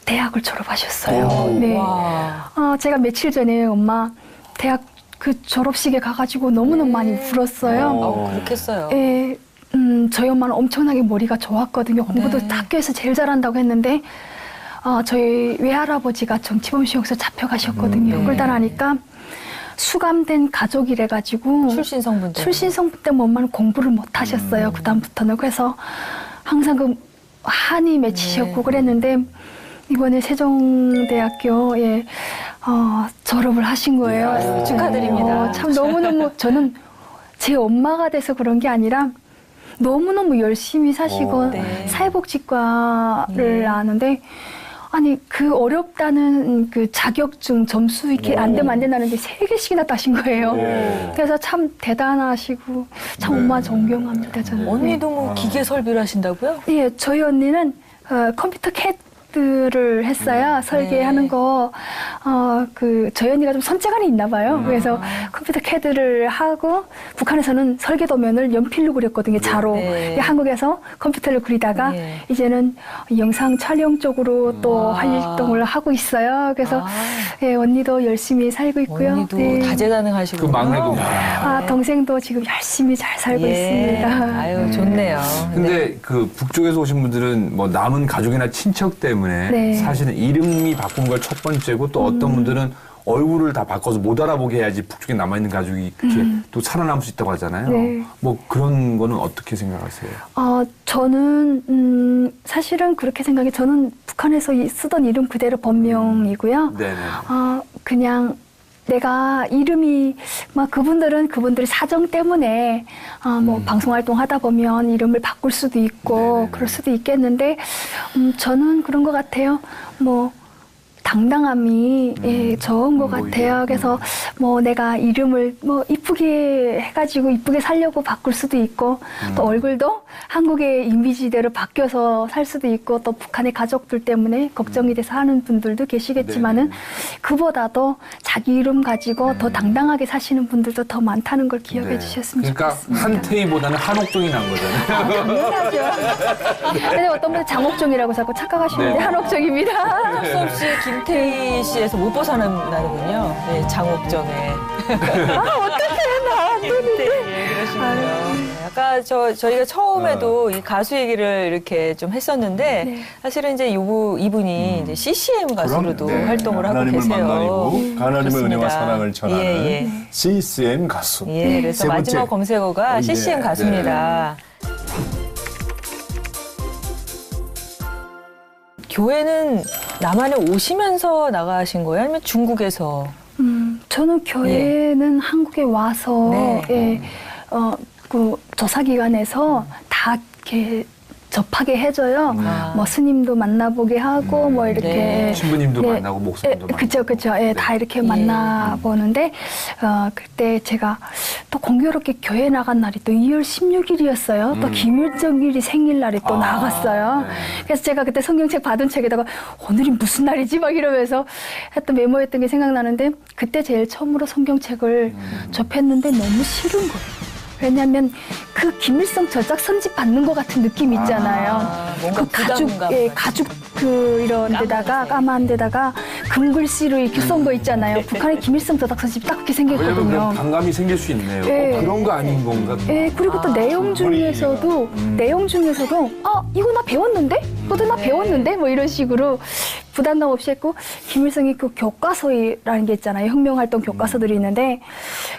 대학을 졸업하셨어요. 네. 와. 제가 며칠 전에 엄마 대학 그 졸업식에 가가지고 너무너무 많이 울었어요. 그렇겠어요. 예, 저희 엄마는 엄청나게 머리가 좋았거든요. 공부도 학교에서 제일 잘한다고 했는데, 저희 외할아버지가 정치범 시용소 잡혀가셨거든요. 그러다 나니까 수감된 가족이래가지고 출신 성분 때문에 엄마는 공부를 못 하셨어요. 그다음부터는. 그래서 항상 그 한이 맺히셨고 그랬는데 이번에 세종대학교에 졸업을 하신 거예요. 축하드립니다. 참 너무너무 저는 제 엄마가 돼서 그런 게 아니라 너무너무 열심히 사시고 사회복지과를 나왔는데 아니 그 어렵다는 그 자격증 점수 이렇게 안 되면 안 된다는데 3개씩이나 따신 거예요. 그래서 참 대단하시고 참 엄마 존경합니다. 저는. 언니도 뭐 기계 설비를 하신다고요? 예, 저희 언니는 컴퓨터 CAD를 했어요. 설계하는 거. 저희 언니가 좀 선재간이 있나 봐요. 그래서 컴퓨터 CAD를 하고 북한에서는 설계도면을 연필로 그렸거든요. 자로. 한국에서 컴퓨터를 그리다가 이제는 영상 촬영 쪽으로 또 활동을 하고 있어요. 그래서 예, 언니도 열심히 살고 있고요. 언니도 다재다능하시고 그 막내도 동생도 지금 열심히 잘 살고 있습니다. 아유, 좋네요. 근데 그 북쪽에서 오신 분들은 뭐 남은 가족이나 친척 때문에 사실은 이름이 바꾼 걸 첫 번째고 또 어떤 분들은 얼굴을 다 바꿔서 못 알아보게 해야지 북쪽에 남아있는 가족이 그렇게 또 살아남을 수 있다고 하잖아요. 뭐 그런 거는 어떻게 생각하세요? 저는 사실은 그렇게 생각해. 저는 북한에서 쓰던 이름 그대로 본명이고요. 그냥 내가 이름이 막 그분들의 사정 때문에 뭐 방송 활동하다 보면 이름을 바꿀 수도 있고 그럴 수도 있겠는데 저는 그런 것 같아요. 뭐 당당함이 좋은 것 같아요. 그래서 뭐 내가 이름을 뭐 이쁘게 해가지고 이쁘게 살려고 바꿀 수도 있고 또 얼굴도 한국의 이미지대로 바뀌어서 살 수도 있고 또 북한의 가족들 때문에 걱정이 돼서 하는 분들도 계시겠지만은 그보다도 자기 이름 가지고 더 당당하게 사시는 분들도 더 많다는 걸 기억해 주셨으면 좋겠습니다. 그러니까 한태희보다는 한옥종이 난 거잖아요. 당연하죠. 근데 어떤 분은 장옥종이라고 자꾸 착각하시는데 한옥종입니다. 할 수 없이 김태희 씨에서 못 벗어나는군요. 네, 장옥정에. 어떡해, 나 안 되는데. 그러시군요. 아까 저희가 처음에도 이 가수 얘기를 이렇게 좀 했었는데 사실은 이제 이분이 이제 CCM 가수로도 활동을 하고 하나님을 계세요. 만나고 하나님의 그렇습니다. 은혜와 사랑을 전하는 CCM 가수. 그래서 세 번째. 마지막 검색어가 CCM 가수입니다. 교회는 남한에 오시면서 나가신 거예요? 아니면 중국에서? 저는 교회는 한국에 와서 그 조사기관에서 다 이렇게 접하게 해줘요. 뭐 스님도 만나보게 하고 뭐 이렇게 신부님도 만나고 목사님도 만나고. 그쵸. 다 이렇게 만나보는데 그때 제가 또 공교롭게 교회 나간 날이 또 2월 16일이었어요. 또 김일정일이 생일날이 또 나갔어요. 그래서 제가 그때 성경책 받은 책에다가 오늘이 무슨 날이지 막 이러면서 했던 메모했던 게 생각나는데 그때 제일 처음으로 성경책을 접했는데 너무 싫은 거예요. 왜냐하면 그 김일성 저작 선집 받는 것 같은 느낌 있잖아요. 뭔가 그 가죽 그 이런 데다가 까만 데다가 금글씨로 이렇게 썬 거 있잖아요. 북한의 김일성 저작 선집 딱 그렇게 왜냐면 생겼거든요. 반감이 생길 수 있네요. 그런 거 아닌 건가? 그리고 또 내용 중에서도 이거 나 배웠는데? 이것도 나 배웠는데? 뭐 이런 식으로 부담감 없이 했고 김일성이 그 교과서라는 게 있잖아요. 혁명활동 교과서들이 있는데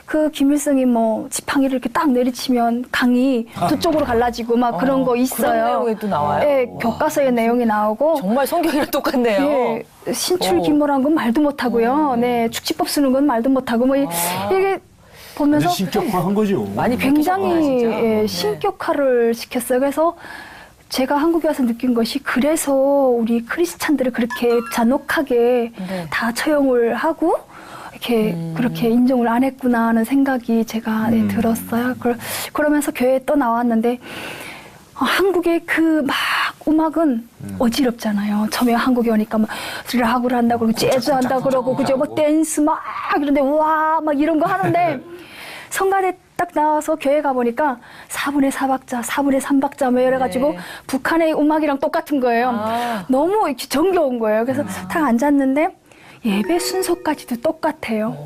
그 김일성이 뭐 지팡이를 이렇게 딱 내리치면 강이 두 쪽으로 갈라지고 막 그런 거 있어요. 그런 내용이 또 나와요? 교과서의 내용이 나오고 정말 성경이랑 똑같네요. 신출 기모란 건 말도 못하고요. 축지법 쓰는 건 말도 못하고 뭐 이게 보면서 신격화한 거죠. 많이 굉장히 신격화를 시켰어요. 그래서 제가 한국에 와서 느낀 것이 그래서 우리 크리스찬들을 그렇게 잔혹하게 다 처형을 하고 이렇게 그렇게 인정을 안 했구나 하는 생각이 제가 들었어요. 그러면서 교회에 또 나왔는데 한국의 그 막 음악은 어지럽잖아요. 처음에 한국에 오니까 막 락을 한다고 그러고 재즈 한다고 그러고 그죠? 뭐 댄스 막 이런데 와 막 이런 거 하는데 성가대 딱 나와서 교회 가보니까 4분의 4박자, 4분의 3박자 뭐 이래가지고 북한의 음악이랑 똑같은 거예요. 너무 이렇게 정겨운 거예요. 그래서 딱 앉았는데 예배 순서까지도 똑같아요.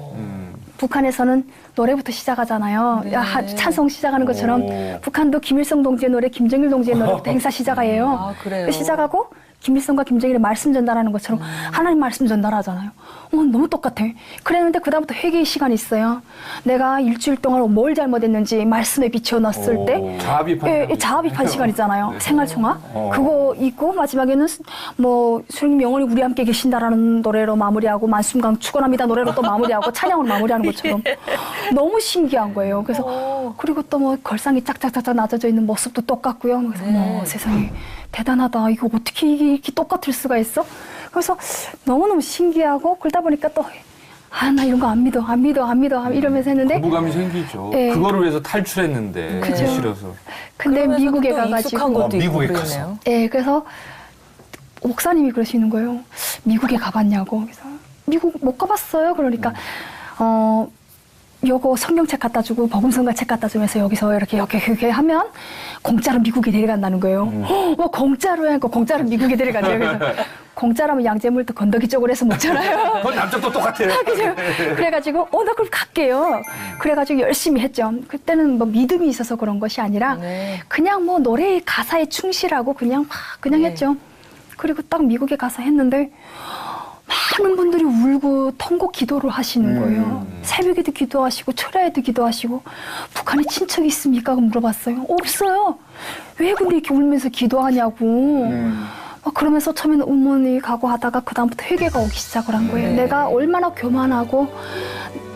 북한에서는 노래부터 시작하잖아요. 네. 찬송 시작하는 것처럼 오. 북한도 김일성 동지의 노래, 김정일 동지의 노래부터 행사 시작해요. 아, 그래요? 시작하고 김일성과 김정일의 말씀 전달하는 것처럼 하나님 말씀 전달하잖아요. 너무 똑같아. 그랬는데 그다음부터 회개의 시간이 있어요. 내가 일주일 동안 뭘 잘못했는지 말씀에 비춰 넣었을 때 자아비판. 자아비판 시간 있잖아요. 네. 생활총화. 그거 있고 마지막에는 뭐 주님 영원히 우리 함께 계신다라는 노래로 마무리하고 만순강 축원합니다 노래로 또 마무리하고 찬양으로 마무리하는 것처럼 너무 신기한 거예요. 그래서 그리고 또 뭐 걸상이 짝짝짝짝 낮아져 있는 모습도 똑같고요. 그래서 뭐 세상에 대단하다. 이거 어떻게 이렇게 똑같을 수가 있어? 그래서 너무너무 신기하고 그러다 보니까 또 나 이런 거 안 믿어 이러면서 했는데 거부감이 생기죠. 네. 그거를 위해서 탈출했는데 그죠. 싫어서. 근데 미국에 익숙한 가가지고 것도 있고 미국에 그러네요. 예, 그래서 목사님이 그러시는 거예요. 미국에 가봤냐고. 그래서 미국 못 가봤어요. 그러니까 요거 성경책 갖다 주고 복음성가 책 갖다 주면서 여기서 이렇게 하면 공짜로 미국에 데려간다는 거예요. 공짜로 하니까 공짜로 미국에 데려간대요. 그래서 공짜라면 양재물도 건더기 쪽으로 해서 먹잖아요. 그건 남쪽도 똑같아요. 그죠? 그래가지고 나 그럼 갈게요. 그래가지고 열심히 했죠. 그때는 뭐 믿음이 있어서 그런 것이 아니라 네. 그냥 뭐 노래의 가사에 충실하고 그냥 네. 했죠. 그리고 딱 미국에 가서 했는데 많은 분들이 울고 통곡 기도를 하시는 거예요. 새벽에도 기도하시고 철야에도 기도하시고 북한에 친척이 있습니까? 물어봤어요. 없어요. 왜 근데 이렇게 울면서 기도하냐고. 그러면서 처음에는 우문이 가고 하다가 그다음부터 회개가 오기 시작을 한 거예요. 내가 얼마나 교만하고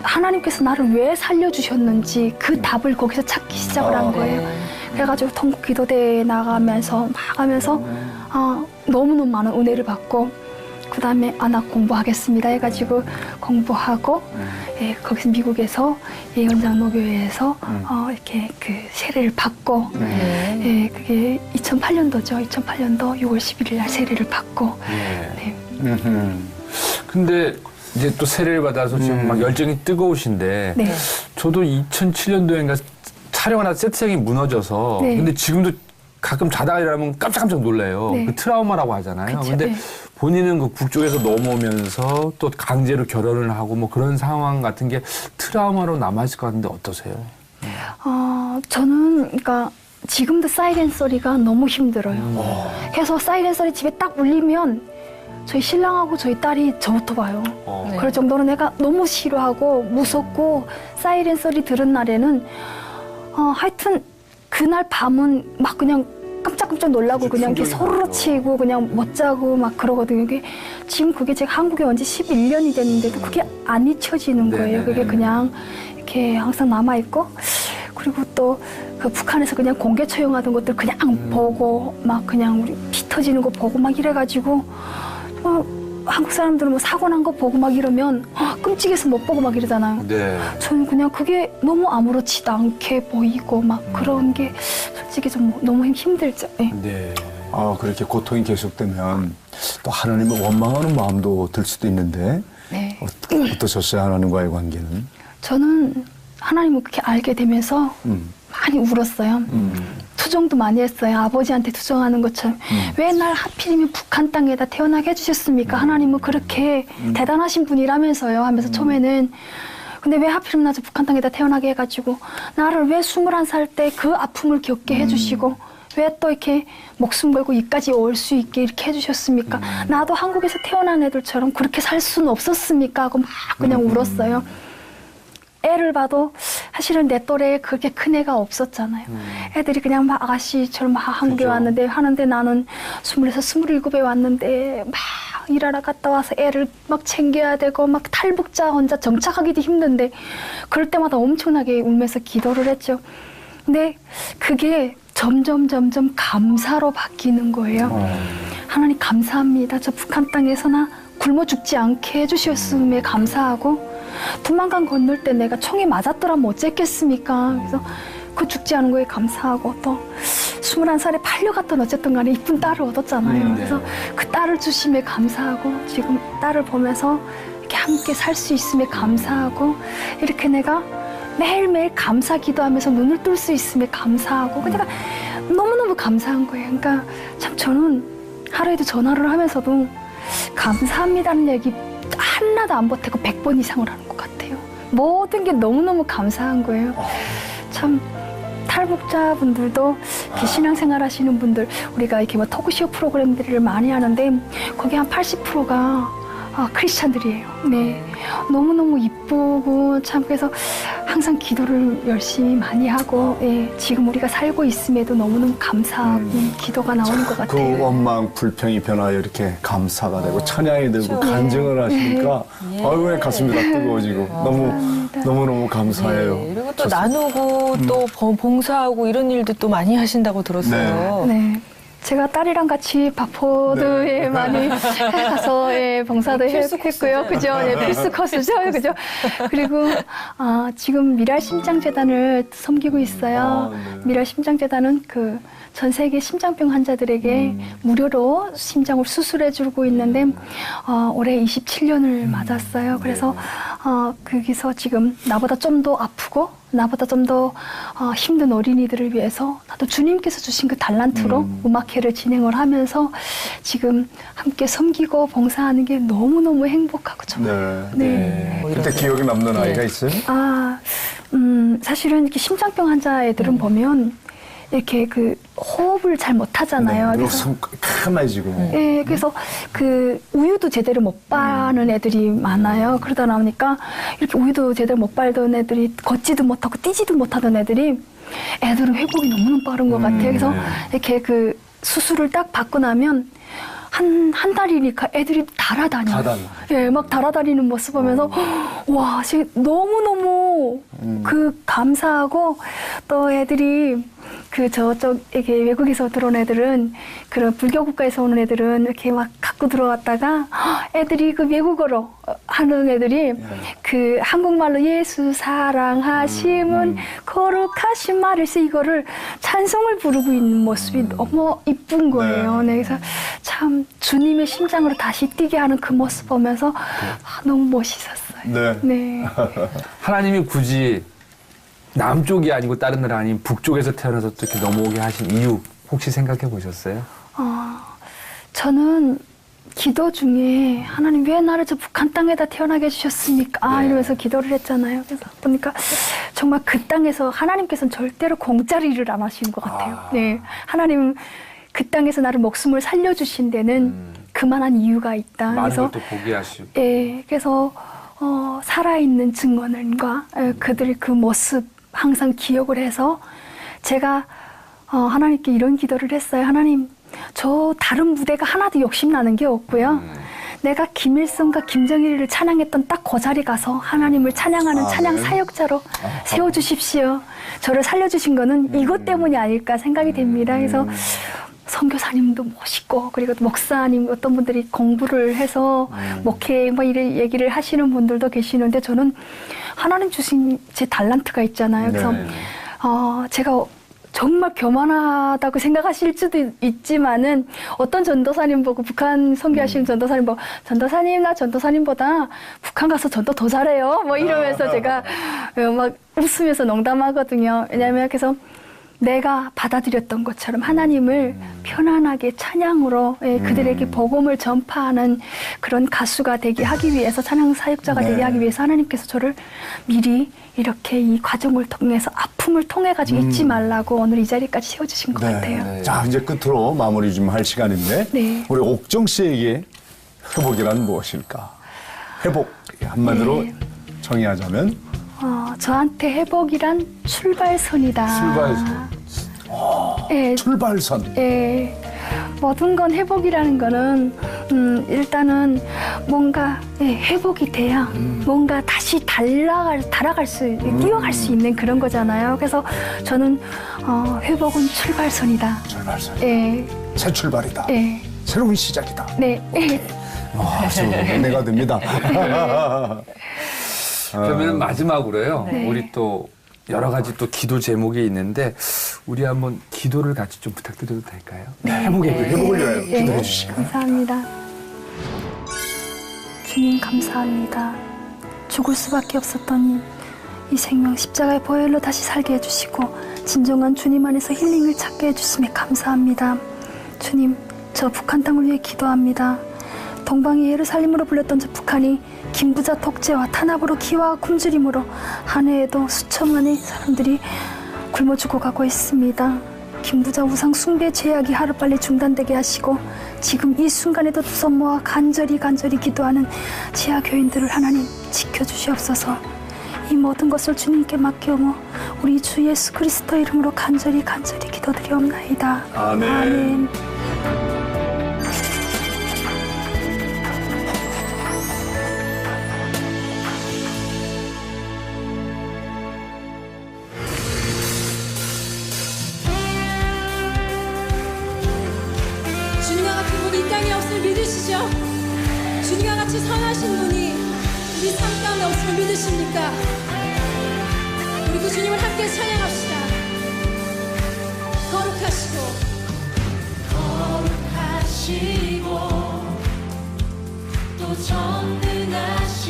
하나님께서 나를 왜 살려주셨는지 그 답을 거기서 찾기 시작을 한 거예요. 그래가지고 통곡 기도대에 나가면서 막 하면서 너무너무 많은 은혜를 받고 그 다음에 나 공부하겠습니다 해가지고 공부하고 예, 거기서 미국에서 예언장 노교회에서 이렇게 그 세례를 받고 예, 그게 2008년도죠. 2008년도 6월 11일 날 세례를 받고 네. 근데 이제 또 세례를 받아서 지금 막 열정이 뜨거우신데 네. 저도 2007년도인가 촬영 하나 세트장이 무너져서 네. 근데 지금도 가끔 자다가 일어나면 깜짝깜짝 놀라요. 네. 그 트라우마라고 하잖아요. 그쵸, 근데 네. 본인은 그 북쪽에서 넘어오면서 또 강제로 결혼을 하고 뭐 그런 상황 같은 게 트라우마로 남아있을 것 같은데 어떠세요? 저는 그러니까 지금도 사이렌 소리가 너무 힘들어요. 그래서 사이렌 소리 집에 딱 울리면 저희 신랑하고 저희 딸이 저부터 봐요. 네. 그럴 정도로 내가 너무 싫어하고 무섭고 사이렌 소리 들은 날에는 하여튼 그날 밤은 막 그냥 깜짝깜짝 놀라고 그냥 이렇게 소리로 치고 그냥 못 자고 막 그러거든요. 지금 그게 제가 한국에 온 지 11년이 됐는데도 그게 안 잊혀지는 거예요. 그게 그냥 이렇게 항상 남아있고 그리고 또 그 북한에서 그냥 공개 처형하던 것들 그냥 보고 막 그냥 우리 피 터지는 거 보고 막 이래가지고 한국 사람들은 뭐 사고 난 거 보고 막 이러면 끔찍해서 못 보고 막 이러잖아요. 네. 저는 그냥 그게 너무 아무렇지도 않게 보이고 막 그런 게 솔직히 좀 너무 힘들죠. 네. 네. 그렇게 고통이 계속되면 또 하나님을 원망하는 마음도 들 수도 있는데 네. 어떠셨어요? 하나님과의 관계는? 저는 하나님을 그렇게 알게 되면서 많이 울었어요. 투정도 많이 했어요. 아버지한테 투정하는 것처럼. 왜 날 하필이면 북한 땅에다 태어나게 해주셨습니까? 하나님은 그렇게 대단하신 분이라면서요. 하면서 처음에는. 근데 왜 하필이면 나 북한 땅에다 태어나게 해가지고 나를 왜 21살 때 그 아픔을 겪게 해주시고 왜 또 이렇게 목숨 걸고 이까지 올 수 있게 이렇게 해주셨습니까? 나도 한국에서 태어난 애들처럼 그렇게 살 수는 없었습니까? 하고 막 그냥 울었어요. 애를 봐도 사실은 내 또래에 그렇게 큰 애가 없었잖아요. 애들이 그냥 막 아가씨처럼 막 한국에 그죠. 왔는데 하는데 나는 26, 27에 왔는데 막 일하러 갔다 와서 애를 막 챙겨야 되고 막 탈북자 혼자 정착하기도 힘든데 그럴 때마다 엄청나게 울면서 기도를 했죠. 근데 그게 점점 감사로 바뀌는 거예요. 하나님 감사합니다. 저 북한 땅에서나 굶어 죽지 않게 해주셨음에 감사하고 두만강 건널 때 내가 총에 맞았더라면 어쨌겠습니까? 그래서 그 죽지 않은 거에 감사하고 또 21살에 팔려갔던 어쨌든 간에 이쁜 딸을 얻었잖아요. 그래서 그 딸을 주심에 감사하고 지금 딸을 보면서 이렇게 함께 살 수 있음에 감사하고 이렇게 내가 매일매일 감사 기도하면서 눈을 뜰 수 있음에 감사하고 그러니까 너무너무 감사한 거예요. 그러니까 참 저는 하루에도 전화를 하면서도 감사합니다는 얘기 하나도 안 보태고 100번 이상을 하는 것 같아요. 모든 게 너무너무 감사한 거예요. 참 탈북자분들도 이렇게 신앙생활 하시는 분들, 우리가 이렇게 뭐 토크쇼 프로그램들을 많이 하는데 거기 한 80%가 크리스찬들이에요. 네. 너무너무 이쁘고 참 그래서 항상 기도를 열심히 많이 하고 예, 지금 우리가 살고 있음에도 너무너무 감사하고 기도가 나오는 것 그 같아요. 원망 불평이 변하여 이렇게 감사가 되고 찬양이 되고 간증을 하시니까 아유 가슴이 다 뜨거워지고 너무너무 감사해요. 네, 그리고 또 나누고 또 봉사하고 이런 일도 또 많이 하신다고 들었어요. 네. 제가 딸이랑 같이 바포드에 많이 가서 예, 봉사도 했고요. 그죠? 네, 필수 코스죠. 그죠? 그리고 지금 미랄 심장재단을 섬기고 있어요. 미랄 심장재단은 그 전 세계 심장병 환자들에게 무료로 심장을 수술해주고 있는데 올해 27년을 맞았어요. 그래서 거기서 지금 나보다 좀 더 아프고 나보다 좀 더 힘든 어린이들을 위해서 나도 주님께서 주신 그 달란트로 음악회를 진행을 하면서 지금 함께 섬기고 봉사하는 게 너무너무 행복하고 좋아요. 네. 그때 기억에 남는 아이가 있어요? 사실은 이렇게 심장병 환자 애들은 보면 이렇게 그 호흡을 잘 못하잖아요. 그리고 그래서 까매지고. 예, 그래서 그 우유도 제대로 못 바는 애들이 많아요. 그러다 나오니까 이렇게 우유도 제대로 못 발던 애들이 걷지도 못하고 뛰지도 못하던 애들이 애들은 회복이 너무너무 빠른 것 같아요. 그래서 이렇게 그 수술을 딱 받고 나면 한 달이니까 애들이 달아다녀요. 예, 막 달아다니는 모습 보면서 와, 지금 너무너무 그 감사하고 또 애들이 그 저쪽에 외국에서 들어온 애들은 그런 불교 국가에서 오는 애들은 이렇게 막 갖고 들어왔다가 애들이 그 외국어로 하는 애들이 그 한국말로 예수 사랑하심은 거룩하신 말일세 이거를 찬송을 부르고 있는 모습이 너무 이쁜 거예요. 네, 그래서 참 주님의 심장으로 다시 뛰게 하는 그 모습 보면서 너무 멋있었어요. 네. 하나님이 굳이 남쪽이 아니고 다른 나라 아닌 북쪽에서 태어나서 이렇게 넘어오게 하신 이유 혹시 생각해 보셨어요? 저는 기도 중에 하나님 왜 나를 저 북한 땅에다 태어나게 해주셨습니까? 이러면서 기도를 했잖아요. 그래서 보니까 정말 그 땅에서 하나님께서는 절대로 공짜로 일을 안 하시는 것 같아요. 네, 하나님 그 땅에서 나를 목숨을 살려주신 데는 그만한 이유가 있다. 많은 그래서 걸 또 보게 하시고. 예, 그래서 살아있는 증언과 그들의 그 모습 항상 기억을 해서 제가 하나님께 이런 기도를 했어요. 하나님, 저 다른 무대가 하나도 욕심나는 게 없고요. 내가 김일성과 김정일을 찬양했던 딱 그 자리 가서 하나님을 찬양하는 찬양 사역자로 세워주십시오. 저를 살려주신 거는 이것 때문이 아닐까 생각이 됩니다. 그래서 선교사님도 멋있고 그리고 목사님 어떤 분들이 공부를 해서 목회 뭐 이런 얘기를 하시는 분들도 계시는데 저는 하나님 주신 제 달란트가 있잖아요. 그래서 제가 정말 교만하다고 생각하실 수도 있지만은 어떤 전도사님 보고 북한 선교하시는 전도사님 보고 전도사님 나 전도사님보다 북한 가서 전도 더 잘해요. 뭐 이러면서 제가 막 웃으면서 농담하거든요. 왜냐하면 그래서 내가 받아들였던 것처럼 하나님을 편안하게 찬양으로 그들에게 복음을 전파하는 그런 가수가 되게 하기 위해서 찬양 사역자가 되게 하기 위해서 하나님께서 저를 미리 이렇게 이 과정을 통해서 아픔을 통해 가지고 잊지 말라고 오늘 이 자리까지 세워주신 것 같아요. 자, 이제 끝으로 마무리 좀 할 시간인데 우리 옥정 씨에게 회복이란 무엇일까? 회복 한마디로 정의하자면 저한테 회복이란 출발선이다. 출발선. 출발선. 모든 건 회복이라는 거는 일단은 뭔가 회복이 돼야 뭔가 다시 뛰어갈 수 있는 그런 거잖아요. 그래서 저는 회복은 출발선이다. 출발선. 새 출발이다. 새로운 시작이다. 네. 아주 은혜가 됩니다. 그러면 마지막으로요. 우리 또 여러 가지 또 기도 제목이 있는데 우리 한번 기도를 같이 좀 부탁드려도 될까요? 회복을 위하여 기도해 주시고. 감사합니다. 주님 감사합니다. 죽을 수밖에 없었던 이 생명 십자가의 보혈로 다시 살게 해주시고 진정한 주님 안에서 힐링을 찾게 해주심에 감사합니다. 주님, 저 북한 땅을 위해 기도합니다. 동방이 예루살렘으로 불렸던 저 북한이 김부자 독재와 탄압으로 기와 굶주림으로 한 해에도 수천만의 사람들이 굶어 죽어가고 있습니다. 김부자 우상 숭배 죄악이 하루빨리 중단되게 하시고 지금 이 순간에도 두 손 모아 간절히 기도하는 지하 교인들을 하나님 지켜주시옵소서. 이 모든 것을 주님께 맡겨오며 우리 주 예수 그리스도 이름으로 간절히 기도드리옵나이다. 아멘. 아멘. 주님과 같은 분이 이 땅에 없음을 믿으시죠? 주님과 같이 선하신 분이 우리 삶 가운데 없음을 믿으십니까? 우리 그 주님을 함께 찬양합시다. 거룩하시고 또 전능하신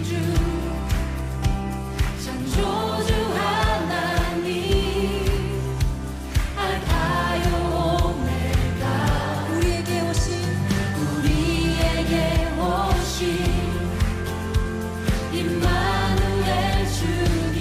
주 창조주 하나님 알파요 오메가 우리에게 오신 임마누엘 주님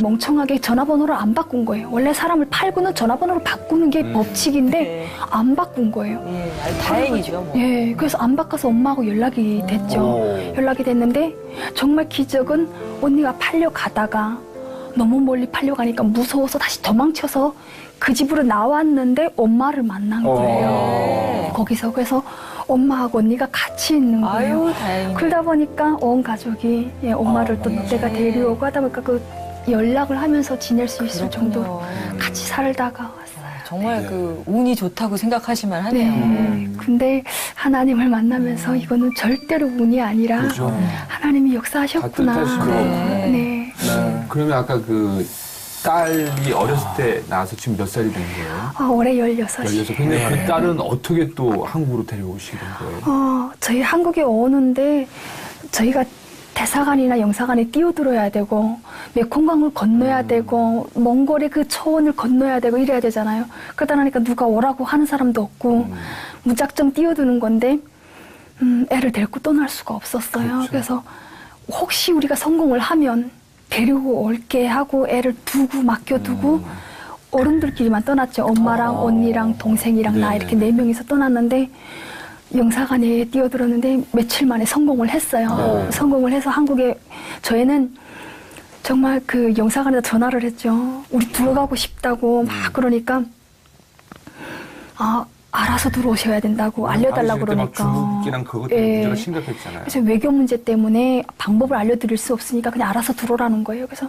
멍청하게 전화번호를 안 바꾼 거예요. 원래 사람을 팔고는 전화번호를 바꾸는 게 법칙인데 네. 안 바꾼 거예요. 예, 아주 다행이죠. 뭐. 예, 그래서 안 바꿔서 엄마하고 연락이 됐죠. 오. 연락이 됐는데 정말 기적은 언니가 팔려가다가 너무 멀리 팔려가니까 무서워서 다시 도망쳐서 그 집으로 나왔는데 엄마를 만난 거예요. 거기서 그래서 엄마하고 언니가 같이 있는 거예요. 아유, 다행이네. 그러다 보니까 온 가족이 예, 엄마를 또 내가 데려오고 하다 보니까 그 연락을 하면서 지낼 수 있을 그렇군요. 정도 같이 살다가 왔어요. 정말 그 운이 좋다고 생각하시면 하네요. 네. 근데 하나님을 만나면서 이거는 절대로 운이 아니라 그렇죠. 하나님이 역사하셨구나. 다 뜻하시고. 네. 그러면 아까 그 딸이 어렸을 때 나와서 지금 몇 살이 된 거예요? 올해 16이. 16. 근데 그 딸은 어떻게 또 한국으로 데려오시게 된 거예요? 저희 한국에 오는데 저희가 대사관이나 영사관에 뛰어들어야 되고 메콩강을 건너야 되고 몽골의 그 초원을 건너야 되고 이래야 되잖아요. 그러다 보니까 누가 오라고 하는 사람도 없고 무작정 뛰어드는 건데 애를 데리고 떠날 수가 없었어요. 그렇죠. 그래서 혹시 우리가 성공을 하면 데리고 올게 하고 애를 두고 맡겨두고 어른들끼리만 떠났죠. 엄마랑 언니랑 동생이랑 나 이렇게 4명이서 떠났는데 영사관에 뛰어들었는데 며칠 만에 성공을 했어요. 성공을 해서 한국에 저희는 정말 그 영사관에다 전화를 했죠. 우리 들어가고 싶다고 막 그러니까 알아서 들어오셔야 된다고 알려달라고 막 그러니까. 중국이랑 그것 때문에 문제가 심각했잖아요. 그래서 외교 문제 때문에 방법을 알려드릴 수 없으니까 그냥 알아서 들어오라는 거예요. 그래서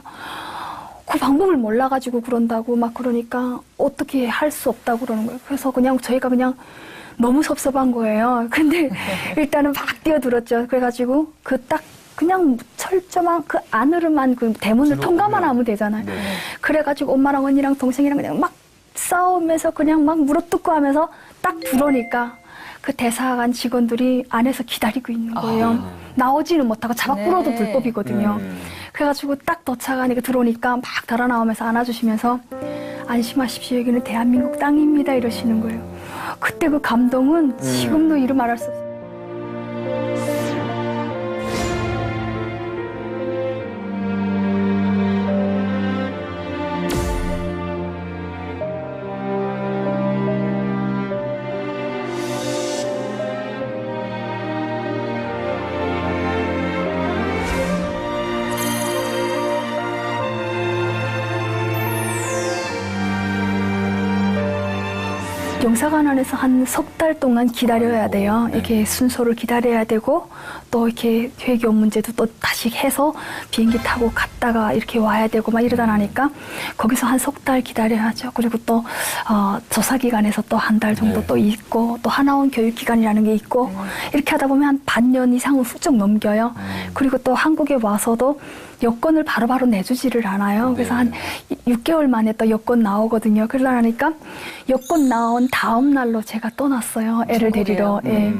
그 방법을 몰라가지고 그런다고 막 그러니까 어떻게 할 수 없다고 그러는 거예요. 그래서 그냥 저희가 그냥 너무 섭섭한 거예요. 근데 일단은 막 뛰어들었죠. 그래가지고 그 딱 그냥 철저만 그 안으로만 그 대문을 통과만 하면 되잖아요. 네. 그래가지고 엄마랑 언니랑 동생이랑 그냥 막 싸우면서 그냥 막 물어뜯고 하면서 딱 들어오니까 그 대사관 직원들이 안에서 기다리고 있는 거예요. 나오지는 못하고 잡아 끌어도 불법이거든요. 그래가지고 딱 도착하니까 들어오니까 막 달아 나오면서 안아주시면서 안심하십시오. 여기는 대한민국 땅입니다. 이러시는 거예요. 그때 그 감동은 지금도 이루 말할 수 없어요. 영사관 안에서 한 석 달 동안 기다려야 돼요. 이렇게 순서를 기다려야 되고 또 이렇게 회교 문제도 또 다시 해서 비행기 타고 갔다가 이렇게 와야 되고 막 이러다 나니까 거기서 한 석 달 기다려야죠. 그리고 또 조사기관에서 또 한 달 정도 또 있고 또 하나원 교육기관이라는 게 있고 이렇게 하다 보면 한 반년 이상은 훌쩍 넘겨요. 그리고 또 한국에 와서도 여권을 바로바로 내주지를 않아요. 그래서 한 6개월 만에 또 여권 나오거든요. 그러다 보니까 여권 나온 다음 날로 제가 떠났어요. 애를 데리러. 예.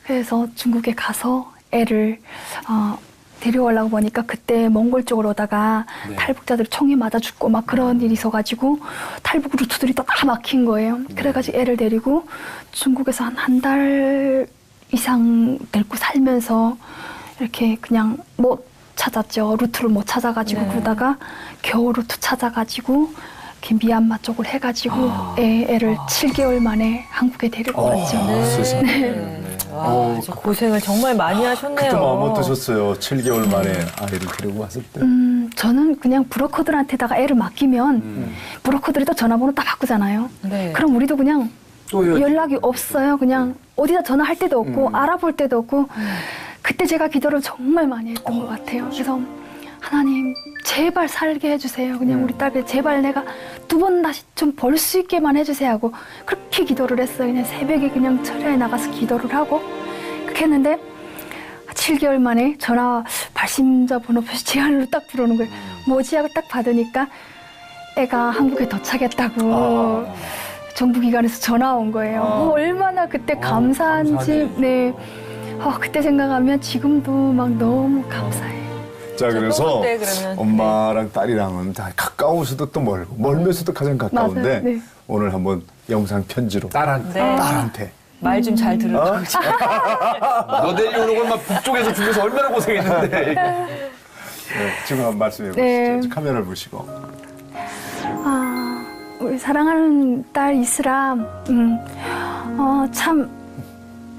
그래서 중국에 가서 애를 데려오려고 보니까 그때 몽골 쪽으로 오다가 탈북자들이 총에 맞아 죽고 막 그런 일이 있어가지고 탈북 루트들이 또 다 막힌 거예요. 그래가지고 애를 데리고 중국에서 한 달 이상 데리고 살면서 이렇게 그냥 못 찾았죠. 루트를 못 찾아가지고 그러다가 겨우 루트 찾아가지고 이렇게 미얀마 쪽을 해가지고 애를 7개월 만에 한국에 데리고 왔죠. 와, 고생을 정말 많이 하셨네요. 그때 마음 어떠셨어요? 7개월 만에 아이를 데리고 왔을 때. 저는 그냥 브로커들한테다가 애를 맡기면 브로커들이 또 전화번호 다 바꾸잖아요. 네. 그럼 우리도 그냥 또 연락이 없어요. 그냥 어디다 전화할 때도 없고 알아볼 때도 없고 그때 제가 기도를 정말 많이 했던 것 같아요. 그래서 하나님 제발 살게 해주세요. 그냥 우리 딸을 제발 내가 2번 다시 좀 볼 수 있게만 해주세요 하고 그렇게 기도를 했어요. 그냥 새벽에 그냥 철야에 나가서 기도를 하고 그렇게 했는데 7개월 만에 전화 발신자 번호 표시 제한으로 딱 들어오는 거예요. 뭐지 하고 딱 받으니까 애가 한국에 도착했다고 정부기관에서 전화 온 거예요. 얼마나 그때 감사한지. 네. 그때 생각하면 지금도 막 너무 감사해요. 자, 그래서 또 그러면. 엄마랑 딸이랑은 다 가까우서도 또 멀고 멀면서도 가장 가까운데 맞아요. 네. 오늘 한번 영상 편지로 딸한테 말 좀 잘 들으라고. 너 데리오는 건 막 북쪽에서 중에서 얼마나 고생했는데. 지금 한번 말씀해 보시죠. 네. 카메라를 보시고. 우리 사랑하는 딸 이슬아, 참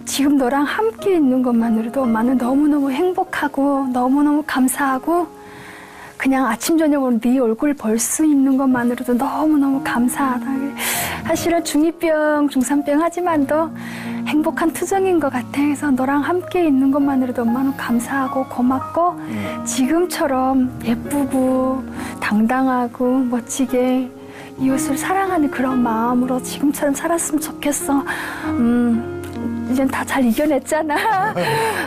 지금 너랑 함께 있는 것만으로도 엄마는 너무너무 행복하고 너무너무 감사하고 그냥 아침 저녁으로 네 얼굴 볼 수 있는 것만으로도 너무너무 감사하다. 사실은 중2병, 중3병 하지만도 행복한 투정인 것 같아. 그래서 너랑 함께 있는 것만으로도 엄마는 감사하고 고맙고 지금처럼 예쁘고 당당하고 멋지게 이웃을 사랑하는 그런 마음으로 지금처럼 살았으면 좋겠어. 이젠 다 잘 이겨냈잖아.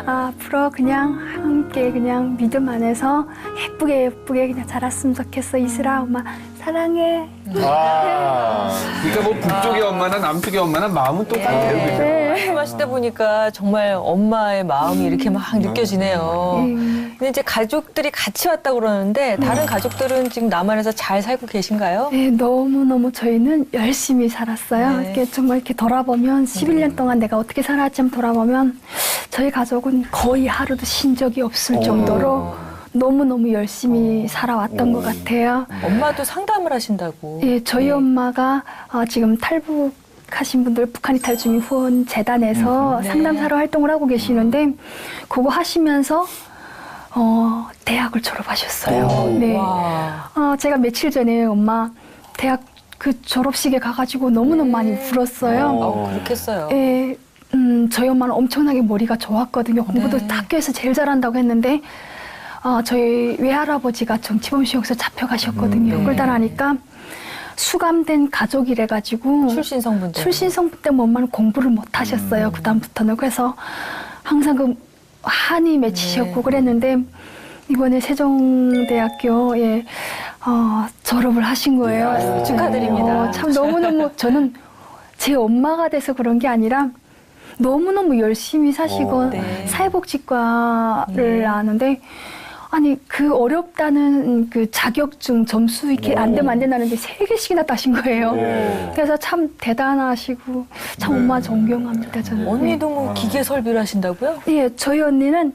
앞으로 그냥 함께 그냥 믿음 안에서 예쁘게 그냥 자랐으면 좋겠어. 이슬아, 엄마 사랑해. 그러니까 뭐 북쪽의 엄마나 남쪽의 엄마나 마음은 똑같아요. 그죠? 말씀하실 때 보니까 정말 엄마의 마음이 이렇게 막 느껴지네요. 근데 이제 가족들이 같이 왔다고 그러는데 다른 가족들은 지금 남한에서 잘 살고 계신가요? 네, 너무너무 저희는 열심히 살았어요. 네. 이렇게 정말 이렇게 돌아보면 11년 동안 내가 어떻게 살았지 돌아보면 저희 가족은 거의 하루도 쉰 적이 없을 정도로 너무너무 열심히 살아왔던 것 같아요. 엄마도 상담을 하신다고. 예, 저희 엄마가 지금 탈북하신 분들 북한 이탈 주민 후원 재단에서 상담사로 활동을 하고 계시는데 그거 하시면서 대학을 졸업하셨어요. 네. 제가 며칠 전에 엄마 대학 그 졸업식에 가가지고 너무너무 많이 울었어요. 그렇겠어요. 예, 저희 엄마는 엄청나게 머리가 좋았거든요. 공부도 학교에서 제일 잘한다고 했는데 저희 외할아버지가 정치범시역에서 잡혀가셨거든요. 그러다 나니까 수감된 가족이래가지고 출신성분 때문에 엄마는 공부를 못 하셨어요. 그다음부터는. 그래서 항상 그 한이 맺히셨고 그랬는데 이번에 세종대학교에 졸업을 하신 거예요. 축하드립니다. 참 너무너무 저는 제 엄마가 돼서 그런 게 아니라 너무너무 열심히 사시고 사회복지과를 아는데 아니 그 어렵다는 그 자격증 점수 이렇게 안 되면 안 된다는 게 3개씩이나 따신 거예요. 그래서 참 대단하시고 참 엄마 존경합니다. 저는. 언니도 뭐 기계 설비를 하신다고요? 예, 저희 언니는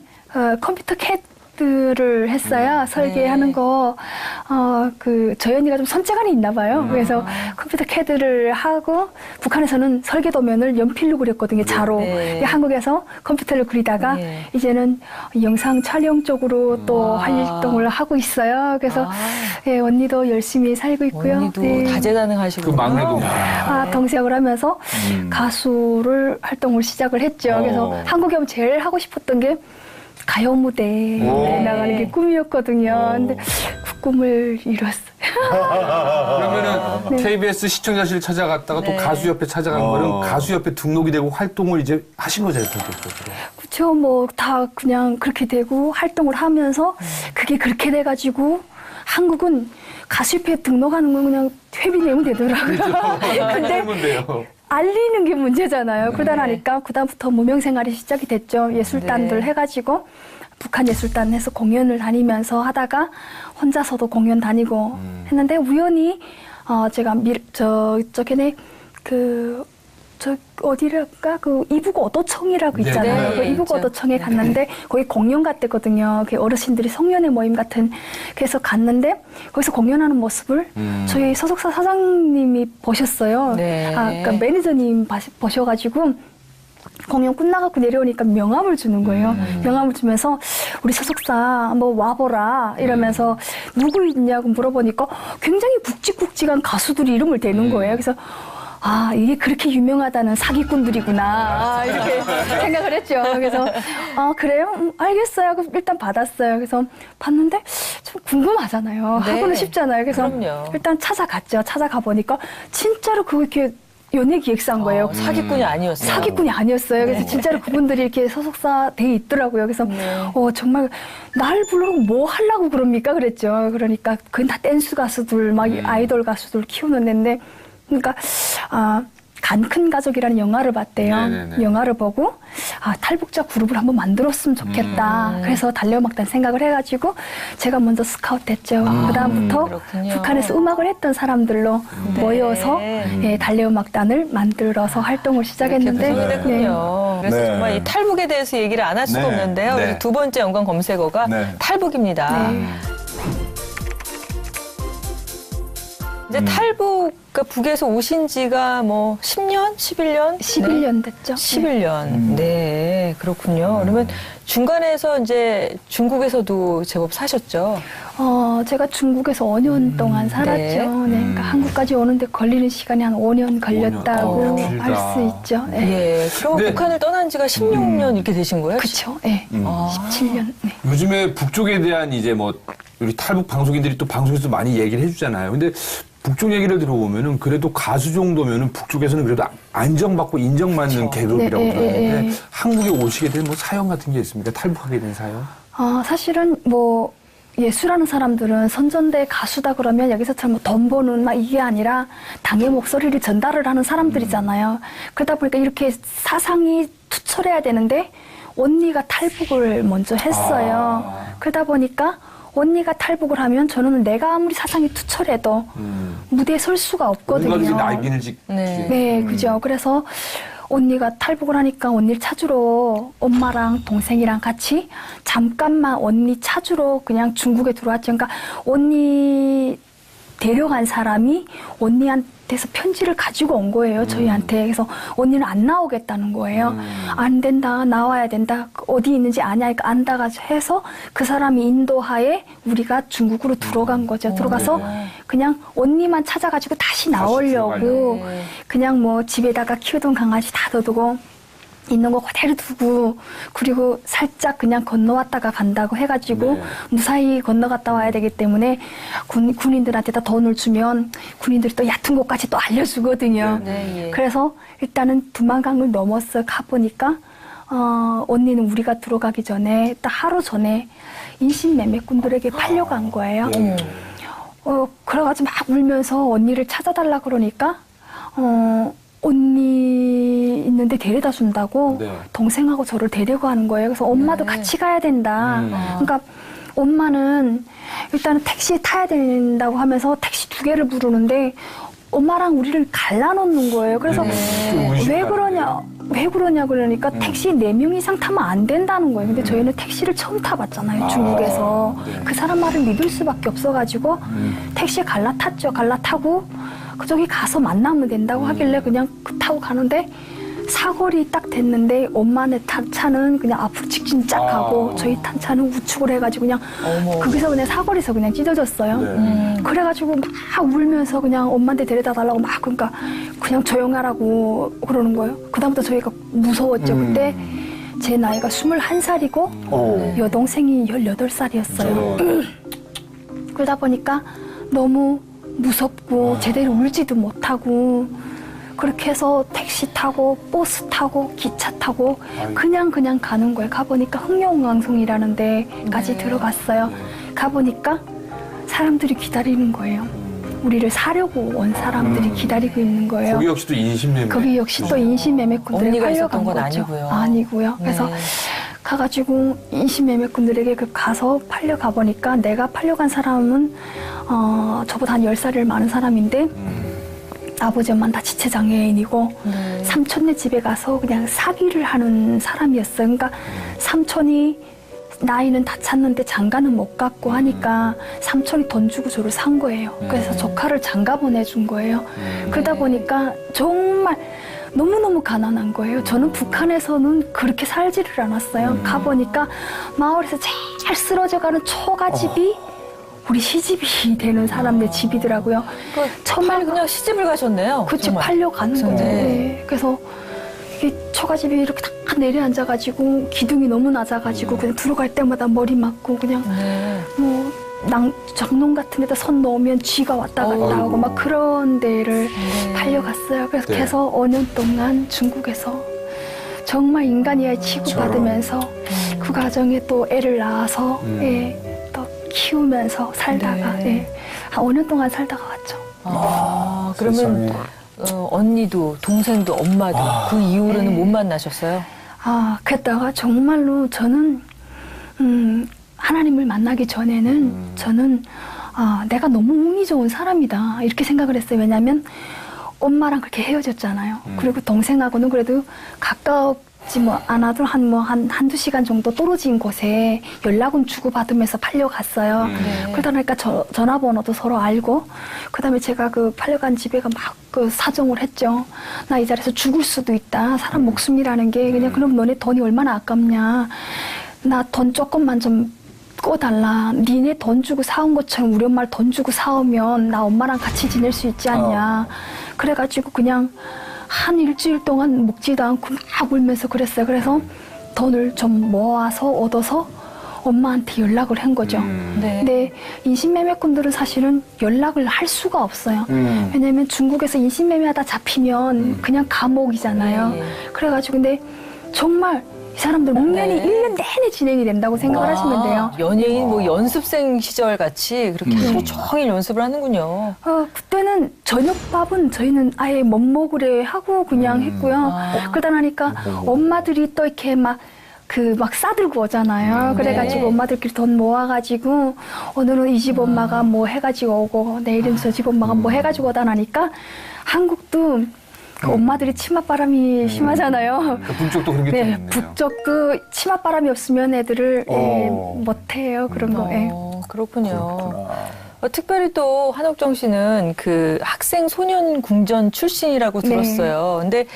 컴퓨터 CAD를 했어요. 설계하는 거. 저희 언니가 좀 손재간이 있나 봐요. 그래서 컴퓨터 CAD를 하고 북한에서는 설계도면을 연필로 그렸거든요. 자로. 한국에서 컴퓨터를 그리다가 이제는 영상 촬영 쪽으로 또 활동을 하고 있어요. 그래서 네, 언니도 열심히 살고 있고요. 언니도 네. 그 다재다능하시군요. 막내도. 동생을 하면서 가수를 활동을 시작을 했죠. 그래서 한국에 오면 제일 하고 싶었던 게 가요 무대에 나가는 게 꿈이었거든요. 근데 그 꿈을 이뤘어요. 그러면은 KBS 시청자실 찾아갔다가 또 가수협회 찾아가는 거는 가수협회 등록이 되고 활동을 이제 하신 거잖아요, 본격적으로. 그렇죠. 뭐 다 그냥 그렇게 되고 활동을 하면서 그게 그렇게 돼가지고 한국은 가수협회 등록하는 건 그냥 회비 내면 되더라고요. 근데 돼요. 알리는 게 문제잖아요. 그러다 나니까 그다음부터 무명 생활이 시작이 됐죠. 예술단들 해가지고 북한 예술단에서 공연을 다니면서 하다가 혼자서도 공연 다니고 했는데 우연히 제가 저쪽에 어디랄까 이북 어도청이라고 있잖아요. 네, 그 이북 있죠. 어도청에 갔는데 거기 공연 갔댔거든요. 그 어르신들이 성년의 모임 같은 그래서 갔는데 거기서 공연하는 모습을 저희 소속사 사장님이 보셨어요. 네. 그러니까 매니저님 보셔가지고 공연 끝나갖고 내려오니까 명함을 주는 거예요. 명함을 주면서 우리 소속사 한번 와보라 이러면서 누구 있냐고 물어보니까 굉장히 굵직굵직한 가수들이 이름을 대는 거예요. 그래서 이게 그렇게 유명하다는 사기꾼들이구나. 이렇게 생각을 했죠. 그래서, 그래요? 알겠어요. 그래서 일단 받았어요. 그래서 봤는데 좀 궁금하잖아요. 네. 하고는 쉽잖아요. 그래서 그럼요. 일단 찾아갔죠. 찾아가 보니까 진짜로 그렇게 연예 기획사인 거예요. 사기꾼이 아니었어요. 사기꾼이 아니었어요. 그래서 진짜로 그분들이 이렇게 소속사 돼 있더라고요. 그래서 정말 날 부르고 뭐 하려고 그럽니까? 그랬죠. 그러니까 그건 다 댄스 가수들, 막 아이돌 가수들 키우는 애인데 그러니까 간큰 가족이라는 영화를 봤대요. 네네네. 영화를 보고 탈북자 그룹을 한번 만들었으면 좋겠다. 그래서 달려막단 생각을 해가지고 제가 먼저 스카우트했죠. 그다음부터 그렇군요. 북한에서 음악을 했던 사람들로 모여서 달려막단을 만들어서 활동을 시작했는데 구성이 됐군요. 그래서 네. 정말 이 탈북에 대해서 얘기를 안 할 수가 네. 없는데요. 네. 그래서 두 번째 연관 검색어가 네. 탈북입니다. 네. 이제 탈북, 그러니까 북에서 오신 지가 뭐 10년? 11년? 11년 됐죠. 11년. 네, 그렇군요. 그러면 중간에서 이제 중국에서도 제법 사셨죠? 제가 중국에서 5년 동안 살았죠. 네. 그러니까 한국까지 오는데 걸리는 시간이 한 5년 걸렸다고 5년. 할 수 있죠. 네. 예. 그럼 네. 북한을 떠난 지가 16년 이렇게 되신 거예요? 그렇죠. 네. 17년. 네. 요즘에 북쪽에 대한 이제 뭐 우리 탈북 방송인들이 또 방송에서 많이 얘기를 해주잖아요. 근데 북쪽 얘기를 들어보면은 그래도 가수 정도면은 북쪽에서는 그래도 안정받고 인정받는 계급이라고 네, 들었는데 네. 한국에 오시게 된 뭐 사연 같은 게 있습니까? 탈북하게 된 사연? 사실은 뭐 예술하는 사람들은 선전대 가수다 그러면 여기서처럼 뭐 돈 버는 막 이게 아니라 당의 목소리를 전달을 하는 사람들이잖아요. 그러다 보니까 이렇게 사상이 투철해야 되는데 언니가 탈북을 먼저 했어요. 그러다 보니까 언니가 탈북을 하면 저는 내가 아무리 사상이 투철해도 무대에 설 수가 없거든요. 뭔가 날개를 짓. 네, 그죠. 그래서 언니가 탈북을 하니까 언니를 찾으러 엄마랑 동생이랑 같이 잠깐만 언니 찾으러 그냥 중국에 들어왔죠. 그러니까 언니 데려간 사람이 언니한테서 편지를 가지고 온 거예요, 저희한테. 그래서 언니는 안 나오겠다는 거예요. 안 된다, 나와야 된다, 어디 있는지 아냐, 그러니까 안다가 해서 그 사람이 인도하에 우리가 중국으로 들어간 거죠. 들어가서 그냥 언니만 찾아가지고 다시 나오려고 그냥 뭐 집에다가 키우던 강아지 다 둬두고 있는 거 그대로 두고 그리고 살짝 그냥 건너왔다가 간다고 해가지고 무사히 건너갔다 와야 되기 때문에 군인들한테 다 돈을 주면 군인들이 또 얕은 곳까지 또 알려주거든요. 그래서 일단은 두만강을 넘어서 가보니까 언니는 우리가 들어가기 전에 딱 하루 전에 인신매매꾼들에게 팔려간 거예요. 그래가지고 막 울면서 언니를 찾아달라 그러니까 언니 있는데 데려다 준다고 동생하고 저를 데리고 가는 거예요. 그래서 엄마도 같이 가야 된다. 그러니까 엄마는 일단은 택시에 타야 된다고 하면서 택시 2개를 부르는데 엄마랑 우리를 갈라놓는 거예요. 그래서 왜 그러냐 그러니까 택시 4명 이상 타면 안 된다는 거예요. 근데 저희는 택시를 처음 타봤잖아요. 중국에서. 그 사람 말을 믿을 수밖에 없어가지고 택시에 갈라탔죠. 갈라타고 그저기 가서 만나면 된다고 하길래 그냥 타고 가는데 사거리 딱 됐는데 엄마네 탄차는 그냥 앞으로 직진 쫙 가고 저희 탄차는 우측으로 해가지고 그냥 거기서 그냥 사거리에서 그냥 찢어졌어요. 그래가지고 막 울면서 그냥 엄마한테 데려다 달라고 막 그러니까 그냥 조용하라고 그러는 거예요. 그다음부터 저희가 무서웠죠. 그때 제 나이가 21살이고 여동생이 18살이었어요. 그러다 보니까 너무 무섭고 제대로 울지도 못하고 그렇게 해서 택시 타고 버스 타고 기차 타고 그냥 가는 거예요. 가보니까 흥룡왕송이라는 데까지 들어갔어요. 가보니까 사람들이 기다리는 거예요. 우리를 사려고 온 사람들이 기다리고 있는 거예요. 거기 역시 또 인신매매. 거기 역시 또 인신매매꾼들이 언니가 팔려간 있었던 건 거죠. 아니고요. 아니고요. 그래서 가가지고 인신매매꾼들에게 가서 팔려가 보니까 내가 팔려간 사람은 저보다 한 10살이 많은 사람인데 아버지 엄마는 다 지체장애인이고 삼촌네 집에 가서 그냥 사기를 하는 사람이었어요. 그러니까 삼촌이 나이는 다 찼는데 장가는 못 갔고 하니까 삼촌이 돈 주고 저를 산 거예요. 그래서 조카를 장가 보내준 거예요. 그러다 보니까 정말 너무너무 가난한 거예요. 저는 북한에서는 그렇게 살지를 않았어요. 가보니까 마을에서 제일 쓰러져가는 초가집이 우리 시집이 되는 사람들 집이더라고요. 정말 그냥 시집을 가셨네요. 그치, 정말. 팔려가는 거예요. 네. 그래서 이 초가집이 이렇게 딱 내려앉아가지고 기둥이 너무 낮아가지고 그냥 들어갈 때마다 머리 맞고 그냥 뭐 정농 같은 데다 손 넣으면 쥐가 왔다 갔다 하고 막 그런 데를 팔려갔어요. 그래서 계속 5년 동안 중국에서 정말 인간이야 취급받으면서 그 과정에 또 애를 낳아서 또 키우면서 살다가 한 5년 동안 살다가 왔죠. 그러면 언니도 동생도 엄마도 그 이후로는 못 만나셨어요? 그랬다가 정말로 저는 하나님을 만나기 전에는 저는 내가 너무 운이 좋은 사람이다 이렇게 생각을 했어요. 왜냐하면 엄마랑 그렇게 헤어졌잖아요. 그리고 동생하고는 그래도 가까웠지 뭐 않아도 한두 시간 정도 떨어진 곳에 연락은 주고받으면서 팔려갔어요. 그러다 보니까 전화번호도 서로 알고 그다음에 제가 그 팔려간 집에 막 그 사정을 했죠. 나 이 자리에서 죽을 수도 있다. 사람 목숨이라는 게 그냥 그럼 너네 돈이 얼마나 아깝냐. 나 돈 조금만 좀 꺼달라. 니네 돈 주고 사온 것처럼 우리 엄마를 돈 주고 사오면 나 엄마랑 같이 지낼 수 있지 않냐. 그래가지고 그냥 한 일주일 동안 먹지도 않고 막 울면서 그랬어요. 그래서 돈을 좀 모아서 얻어서 엄마한테 연락을 한 거죠. 근데 인신매매꾼들은 사실은 연락을 할 수가 없어요. 왜냐면 중국에서 인신매매하다 잡히면 그냥 감옥이잖아요. 그래가지고 근데 정말 이 사람들 목련이 1년 내내 진행이 된다고 생각을 하시면 돼요. 연예인 뭐 연습생 시절 같이 그렇게 하루 종일 연습을 하는군요. 그때는 저녁밥은 저희는 아예 못 먹으래 하고 그냥 했고요. 그러다 나니까 엄마들이 또 이렇게 막 싸들고 오잖아요. 그래가지고 엄마들끼리 돈 모아가지고 오늘은 이 집 엄마가 뭐 해가지고 오고 내일은 저 집 엄마가 뭐 해가지고 오다 나니까 한국도 그 엄마들이 치맛바람이 심하잖아요. 북쪽도 그런 게 좀 있네요. 북쪽도 치맛바람이 없으면 애들을 못해요. 그런 거. 그렇군요. 특별히 또 한옥정 씨는 그 학생 소년 궁전 출신이라고 들었어요. 근데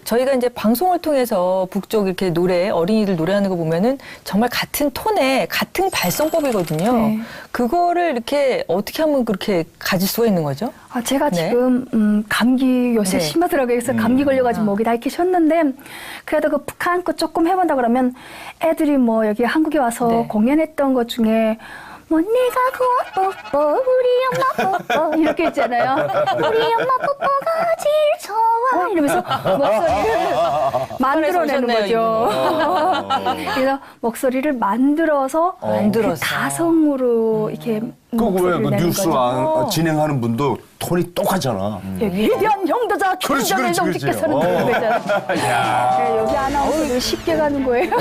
저희가 이제 방송을 통해서 북쪽 이렇게 어린이들 노래하는 거 보면은 정말 같은 톤에 같은 발성법이거든요. 그거를 이렇게 어떻게 하면 그렇게 가질 수가 있는 거죠? 제가 지금 감기 요새 심하더라고요. 그래서 감기 걸려가지고 목이 다 이렇게 쉬었는데 그래도 그 북한 거 조금 해본다 그러면 애들이 뭐 여기 한국에 와서 공연했던 것 중에 뭐 내가 뽀뽀 우리 엄마 뽀뽀 이렇게 했잖아요. 우리 엄마 뽀뽀가 제일 좋아 이러면서 목소리를 만들어내는 거죠. 그래서 목소리를 만들어서 그 가성으로 이렇게 그왜 그 뉴스 거죠. 진행하는 분도 톤이 똑같잖아. 위대한 형도자 김정일 동지께서는 그런 거잖아요. 여기 아나운서를 쉽게 가는 거예요.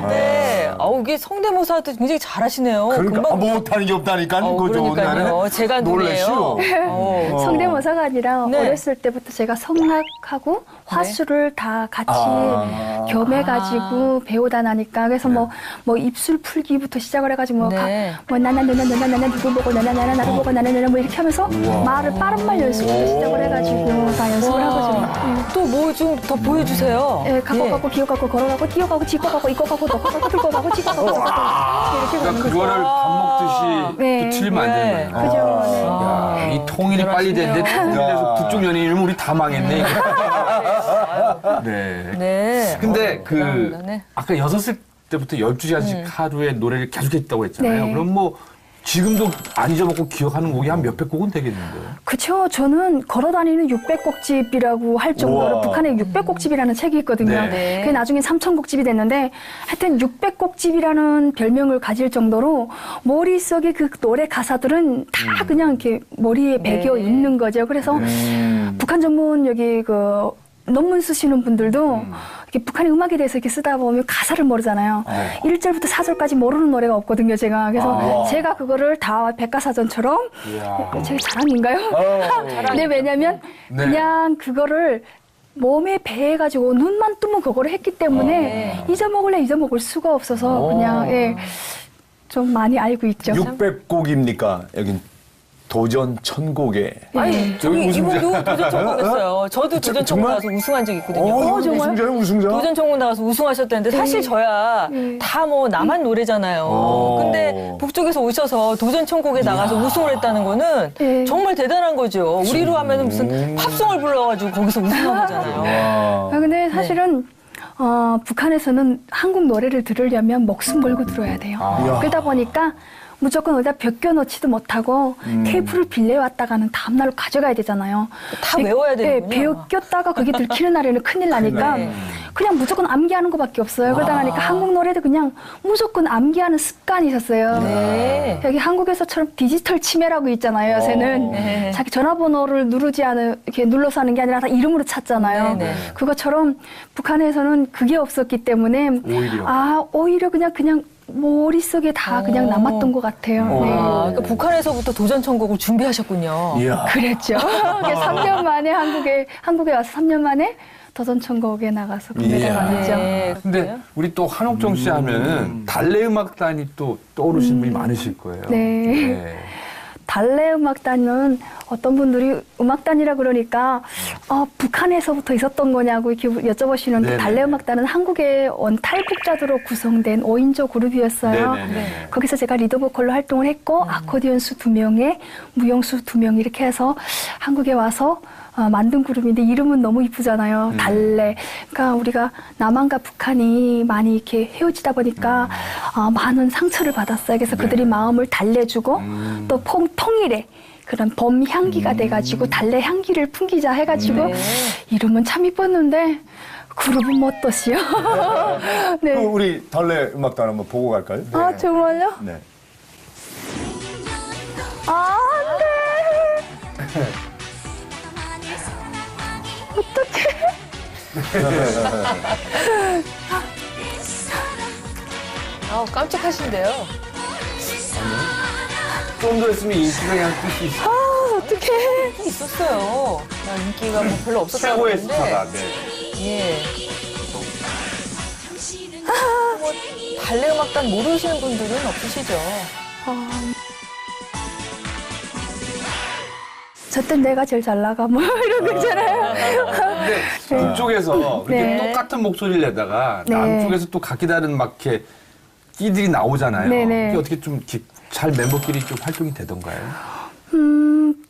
네. 이게 성대모사도 굉장히 잘하시네요. 그러니까 금방 못하는 게 없다니까 그거 좋은 그러니까요. 날에 제가 놀래요. 성대모사가 아니라 네. 어렸을 때부터 제가 성악하고 화술을 다 같이 겸해가지고 배우다 나니까 그래서 뭐 입술 풀기부터 시작을 해가지고 네. 나나 누구 보고 나나 나를 보고 나나 뭐 이렇게 하면서 말을 빠른 말 연습부터 시작을 해가지고 다 연습을 하거든요. 또 뭐 좀 더 보여주세요. 예, 갖고 기어가고 걸어가고 뛰어가고 짚고 가고 이거 가고 넣고 가고 들고 가고 찍고 가고 저거 가고 이렇게 가는 그러니까 거죠. 그거를 밥 먹듯이 네. 또 틀리면 안 되는 거예요. 그죠. 네. 야, 이 통일이 빨리 됐는데 통일돼서 북쪽 연예인을 우리 다 망했네. 이거. 네. 네. 근데 감사합니다. 네. 아까 6살 때부터 12시간씩 하루에 노래를 계속했다고 했잖아요. 네. 그럼 뭐 지금도 안 잊어먹고 기억하는 곡이 한 몇백 곡은 되겠는데요. 그쵸. 저는 걸어다니는 600곡집이라고 할 정도로 우와. 북한에 600곡집이라는 책이 있거든요. 네. 네. 그게 나중에 3000곡집이 됐는데 하여튼 600곡집이라는 별명을 가질 정도로 머릿속에 그 노래 가사들은 다 그냥 이렇게 머리에 배겨 있는 거죠. 그래서 북한 전문 여기 그 논문 쓰시는 분들도 이렇게 북한의 음악에 대해서 이렇게 쓰다 보면 가사를 모르잖아요. 1절부터 4절까지 모르는 노래가 없거든요, 제가. 그래서 제가 그거를 다 백과사전처럼 제 자랑인가요? 근데 왜냐면 네. 그냥 그거를 몸에 배해가지고 눈만 뜨면 그거를 했기 때문에 잊어먹을 수가 없어서 그냥 좀 많이 알고 있죠. 600곡입니까? 여긴 도전 천곡에 아니, 저기 이분도 도전 천국했어요. 저도 도전 천국 정말? 나가서 우승한 적 있거든요. 정말? 우승자요, 우승자? 도전 천국 나가서 우승하셨다는데 사실 저야 다 뭐 나만 노래잖아요. 근데 북쪽에서 오셔서 도전 천국에 나가서 우승을 했다는 거는 네. 정말 대단한 거죠. 우리로 하면 무슨 팝송을 불러가지고 거기서 우승한 거잖아요. 근데 사실은 북한에서는 한국 노래를 들으려면 목숨 걸고 들어야 돼요. 그러다 보니까 무조건 어디다 벗겨놓지도 못하고 테이프를 빌려왔다가는 다음날로 가져가야 되잖아요. 다 외워야 되는군요. 벗겼다가 그게 들키는 날에는 큰일 나니까 그냥 무조건 암기하는 것밖에 없어요. 그러다 보니까 한국 노래도 그냥 무조건 암기하는 습관이 있었어요. 네. 여기 한국에서처럼 디지털 치매라고 있잖아요. 요새는 자기 전화번호를 이렇게 눌러서 하는 게 아니라 다 이름으로 찾잖아요. 네. 그것처럼 북한에서는 그게 없었기 때문에 오히려 그냥 머릿속에 다 그냥 남았던 것 같아요. 네. 그러니까 북한에서부터 도전 천국을 준비하셨군요. 이야. 그랬죠. 3년 만에 한국에 와서 3년 만에 도전천국에 나가서 금메달 이야. 받았죠. 네. 근데 우리 또 한옥정 씨 하면은 달래 음악단이 또 떠오르시는 분이 많으실 거예요. 네. 달래 음악단은 어떤 분들이 음악단이라 그러니까 북한에서부터 있었던 거냐고 이렇게 여쭤보시는데 네네. 달래 음악단은 한국의 원탈북자들로 구성된 5인조 그룹이었어요. 네네네. 거기서 제가 리더 보컬로 활동을 했고 아코디언수 2명에 무용수 2명 이렇게 해서 한국에 와서 만든 그룹인데 이름은 너무 이쁘잖아요. 달래. 그러니까 우리가 남한과 북한이 많이 이렇게 헤어지다 보니까 많은 상처를 받았어요. 그래서 그들이 마음을 달래주고 또 통일에 그런 봄 향기가 돼가지고 달래 향기를 풍기자 해가지고 이름은 참 이뻤는데 그룹은 뭣도시요. 네. 그럼 우리 달래 음악단 한번 보고 갈까요? 아 정말요? 네. 아 네. 깜찍하신데요. 좀 더 했으면 인기가 그냥 뜰수 있어. 어떡해. 있었어요. 나 인기가 뭐 별로 없었다고 최고의 그러는데. 스타다. 네. 예. 뭐 달래 음악단 모르시는 분들은 없으시죠? 저때 내가 제일 잘 나가 뭐 이런 거 있잖아요. 근데 북쪽에서 이렇게 네. 똑같은 목소리를 내다가 네. 남쪽에서 또 각기 다른 막 이렇게 끼들이 나오잖아요. 네네. 그게 어떻게 좀 이렇게 잘 멤버끼리 좀 활동이 되던가요?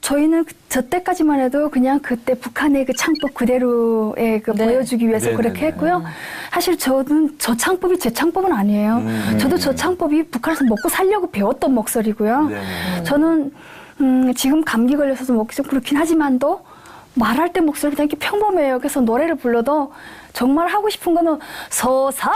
저희는 저 때까지만 해도 그냥 그때 북한의 그 창법 그대로의 그 네. 보여주기 위해서 네네네. 그렇게 했고요. 사실 저는 저 창법이 제 창법은 아니에요. 저도 저 창법이 북한에서 먹고 살려고 배웠던 목소리고요. 네네. 저는 지금 감기 걸려서 목이 좀 그렇긴 하지만도 말할 때 목소리가 되게 평범해요. 그래서 노래를 불러도 정말 하고 싶은 거는 서사라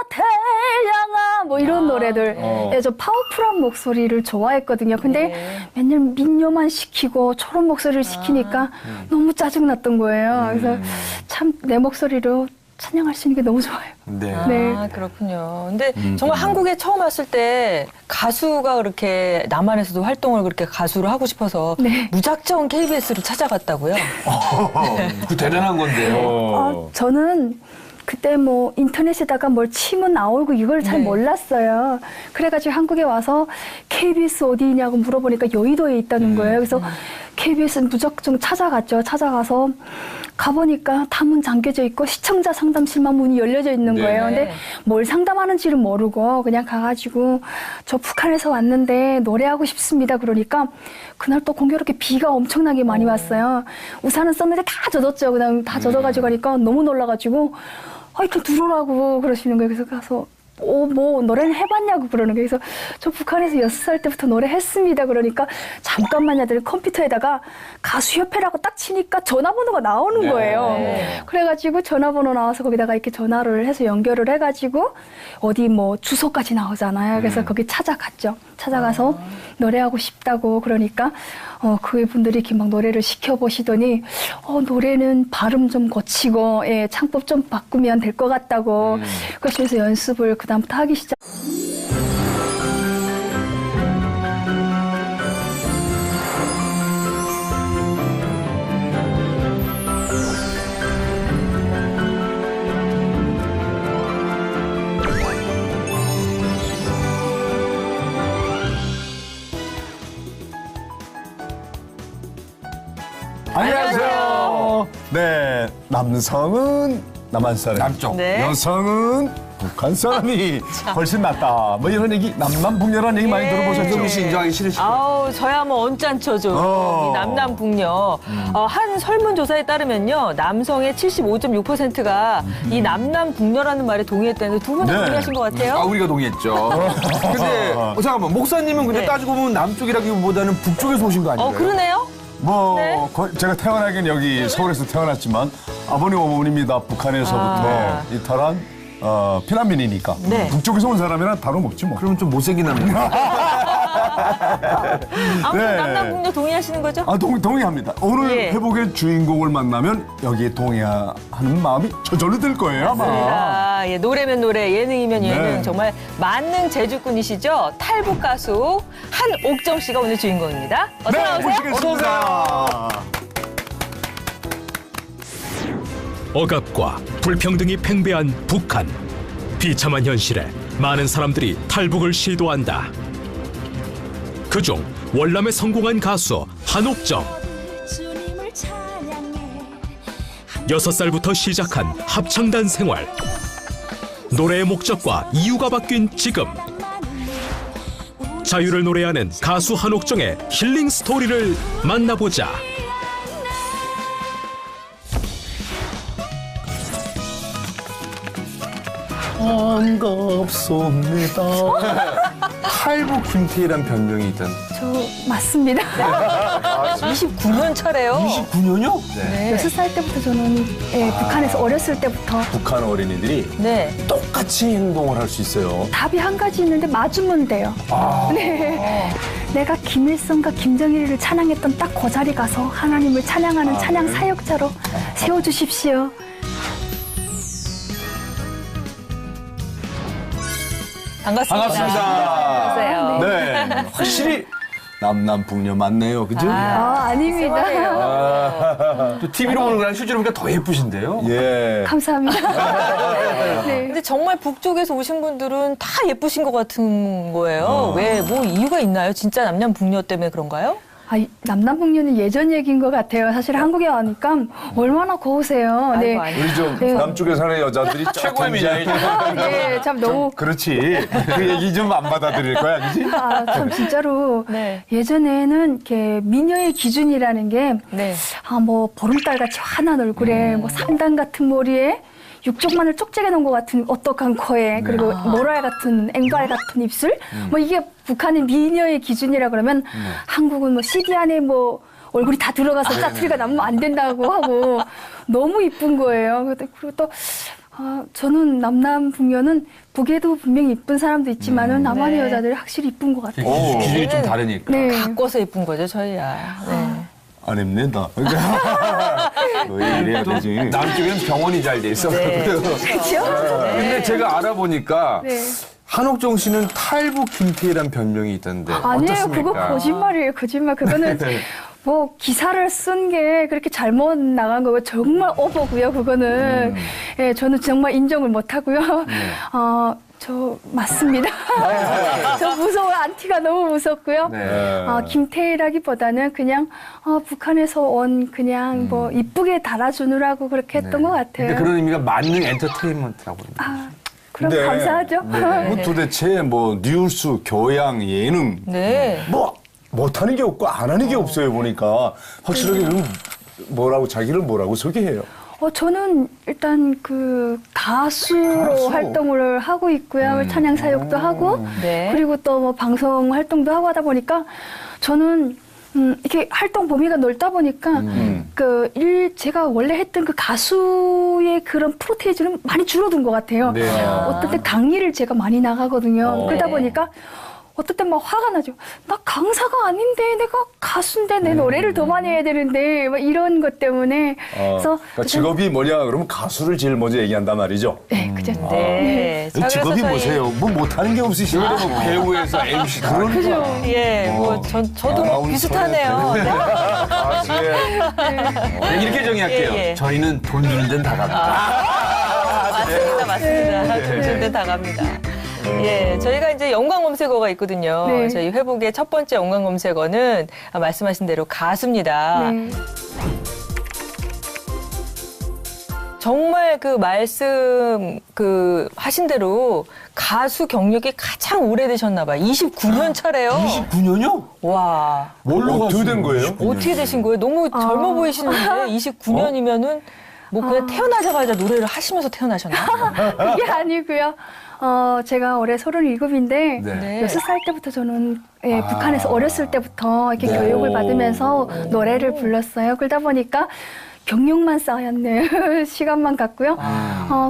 태양아 뭐 이런 노래들. 네, 저 파워풀한 목소리를 좋아했거든요. 근데 맨날 민요만 시키고 저런 목소리를 시키니까 너무 짜증났던 거예요. 그래서 참 내 목소리로 찬양할 수 있는 게 너무 좋아요. 네. 네. 아, 그렇군요. 근데 정말 한국에 처음 왔을 때 가수가 그렇게 남한에서도 활동을 그렇게 가수로 하고 싶어서 네. 무작정 KBS를 찾아갔다고요. 그 대단한 건데요. 저는 그때 뭐 인터넷에다가 뭘 치면 나오고 이걸 잘 네. 몰랐어요. 그래가지고 한국에 와서 KBS 어디 있냐고 물어보니까 여의도에 있다는 거예요. 그래서 KBS 무작정 찾아갔죠. 찾아가서 가보니까 다문 잠겨져 있고 시청자 상담실만 문이 열려져 있는 네. 거예요. 근데 뭘 상담하는지를 모르고 그냥 가가지고 저 북한에서 왔는데 노래하고 싶습니다. 그러니까 그날 또 공교롭게 비가 엄청나게 많이 왔어요. 우산은 썼는데 다 젖었죠. 그다음 다 젖어가지고 가니까 너무 놀라가지고 이렇게 들어오라고 그러시는 거예요. 그래서 가서 뭐 노래는 해봤냐고 그러는 거예요. 그래서 저 북한에서 6살 때부터 노래했습니다. 그러니까 잠깐만요. 하더니 컴퓨터에다가 가수협회라고 딱 치니까 전화번호가 나오는 거예요. 그래가지고 전화번호 나와서 거기다가 이렇게 전화를 해서 연결을 해가지고 어디 뭐 주소까지 나오잖아요. 그래서 거기 찾아갔죠. 찾아가서 노래하고 싶다고 그러니까 그분들이 이렇게 막 노래를 시켜보시더니 노래는 발음 좀 고치고 예, 창법 좀 바꾸면 될 것 같다고 그러면서 연습을 그다음부터 하기 시작. 안녕하세요. 네, 남성은 남한 사람, 남쪽. 네. 여성은 북한 사람이 훨씬 낫다. 뭐 이런 얘기, 남남북녀라는 얘기 많이 들어보셨죠? 정민 씨 인정하기 싫으시죠? 아우, 저야 뭐 언짢죠. 이 남남북녀. 한 설문조사에 따르면요. 남성의 75.6%가 이 남남북녀라는 말에 동의했다는데 두 분 다 네. 동의하신 것 같아요? 우리가 동의했죠. 근데 잠깐만 목사님은 근데 네. 따지고 보면 남쪽이라기보다는 북쪽에서 오신 거 아니에요? 그러네요? 뭐 네. 제가 태어나긴 여기 서울에서 태어났지만 아버님 어머님이 다 북한에서부터 이탈한 피난민이니까 네. 북쪽에서 온 사람이랑 다름없지 뭐. 그러면 좀 못생긴 남자. 아무튼 네. 남남북녀 동의하시는 거죠? 동의합니다. 오늘 예. 회복의 주인공을 만나면 여기에 동의하는 마음이 저절로 들 거예요 아마. 맞습니다. 예, 노래면 노래, 예능이면 예능. 네. 정말 만능 재주꾼이시죠? 탈북 가수 한옥정 씨가 오늘 주인공입니다. 어서 네, 나오세요. 모시겠습니다. 억압과 불평등이 팽배한 북한. 비참한 현실에 많은 사람들이 탈북을 시도한다. 그중 월남에 성공한 가수 한옥정. 6살부터 시작한 합창단 생활. 노래의 목적과 이유가 바뀐 지금. 자유를 노래하는 가수 한옥정의 힐링 스토리를 만나보자. 반갑습니다. 탈북 김태희란 별명이 있던. 저 맞습니다. 29년 차래요. 29년이요? 네. 6살 때부터 저는 북한에서 어렸을 때부터 북한 어린이들이 네. 똑같이 행동을 할 수 있어요. 답이 한 가지 있는데 맞으면 돼요. 네. 내가 김일성과 김정일을 찬양했던 딱 그 자리 가서 하나님을 찬양하는 찬양 사역자로 세워주십시오. 반갑습니다. 안녕하세요. 네, 확실히 남남북녀 맞네요, 그죠? 아닙니다. 또 TV로 보는 거랑 실제로 보니까 더 예쁘신데요? 예. 감사합니다. 네. 근데 정말 북쪽에서 오신 분들은 다 예쁘신 것 같은 거예요. 왜, 뭐 이유가 있나요? 진짜 남남북녀 때문에 그런가요? 남남북녀는 예전 얘기인 것 같아요. 사실 한국에 와니까 얼마나 고우세요. 네. 아이고, 우리 좀 네. 남쪽에 사는 여자들이 최고의 미녀이죠. 네, 참 너무 그렇지. 그 얘기 좀 안 받아들일 거야, 그지? 참 진짜로 네. 예전에는 이렇게 미녀의 기준이라는 게 네. 뭐 보름달같이 환한 얼굴에 뭐 삼단 같은 머리에 육종만을 쪽지게 놓은 것 같은 오똑한 코에 그리고 모랄 같은 앵발 같은 입술 뭐 이게 북한의 미녀의 기준이라 그러면 한국은 뭐 CD 안에 뭐 얼굴이 다 들어가서 짜투리가 나면 안 된다고 하고 너무 이쁜 거예요. 그리고 또 저는 남남북녀는 북에도 분명히 이쁜 사람도 있지만은 남한의 네. 여자들이 확실히 이쁜 것 같아요. 기준이 좀 다르니까. 네. 바꿔서 예쁜 거죠, 저희야. 네. 아닙니다. 이래야 되지. 남쪽에는 병원이 잘 돼 있어. 네. 그렇죠? 근데 제가 알아보니까 네. 한옥정 씨는 탈북 김태희란 별명이 있던데 아니에요. 어떻습니까? 그거 거짓말이에요. 거짓말. 그거는 뭐 기사를 쓴 게 그렇게 잘못 나간 거고 정말 오버고요. 그거는 예, 저는 정말 인정을 못 하고요. 저 맞습니다. 저 무서워. 안티가 너무 무섭고요. 네. 김태희라기보다는 그냥 북한에서 온 그냥 뭐 이쁘게 달아주느라고 그렇게 했던 것 같아요. 근데 그런 의미가 만능 엔터테인먼트라고 합니다. 그럼 근데 감사하죠. 뭐 도대체 뭐 뉴스, 교양, 예능 네. 뭐 못하는 게 없고 안 하는 게 없어요 보니까 확실하게 뭐라고 자기를 뭐라고 소개해요. 저는 일단 그 가수로 가수. 활동을 하고 있고요. 찬양 사역도 하고 네. 그리고 또 뭐 방송 활동도 하고 하다 보니까 저는 이렇게 활동 범위가 넓다 보니까 제가 원래 했던 그 가수의 그런 프로테이지는 많이 줄어든 것 같아요. 네. 어떤 때 강의를 제가 많이 나가거든요. 그러다 네. 보니까 어떨 땐 막 화가 나죠. 나 강사가 아닌데 내가 가수인데 내 노래를 더 많이 해야 되는데 막 이런 것 때문에 그래서 그러니까 직업이 뭐냐 그러면 가수를 제일 먼저 얘기한단 말이죠. 네, 그죠. 네. 자, 그래서 직업이 저희- 뭐세요? 뭐 못하는 게 없으시고 뭐 배우에서 MC 그런 그죠. 예, 뭐 저도 뭐 비슷하네요. 네. 가수의 네, 이렇게 정의할게요. 예. 저희는 돈 주는 데는 다 갑니다. 맞습니다. 정신대 다 갑니다. 예, 저희가 이제 연관 검색어가 있거든요. 네. 저희 회복의 첫 번째 연관 검색어는 말씀하신 대로 가수입니다. 네. 정말 그 말씀 하신 대로 가수 경력이 가장 오래되셨나 봐요. 29년 차래요. 29년이요? 와. 뭘로 어떻게 된 거예요? 어떻게 되신 거예요? 너무 젊어 보이시는데 29년이면은 뭐 그냥 태어나자마자 노래를 하시면서 태어나셨나요? 그게 아니고요. 제가 올해 37인데 네. 6살 때부터 저는 북한에서 어렸을 때부터 이렇게 교육을 받으면서 노래를 불렀어요. 그러다 보니까 경력만 쌓였네. 시간만 갔고요.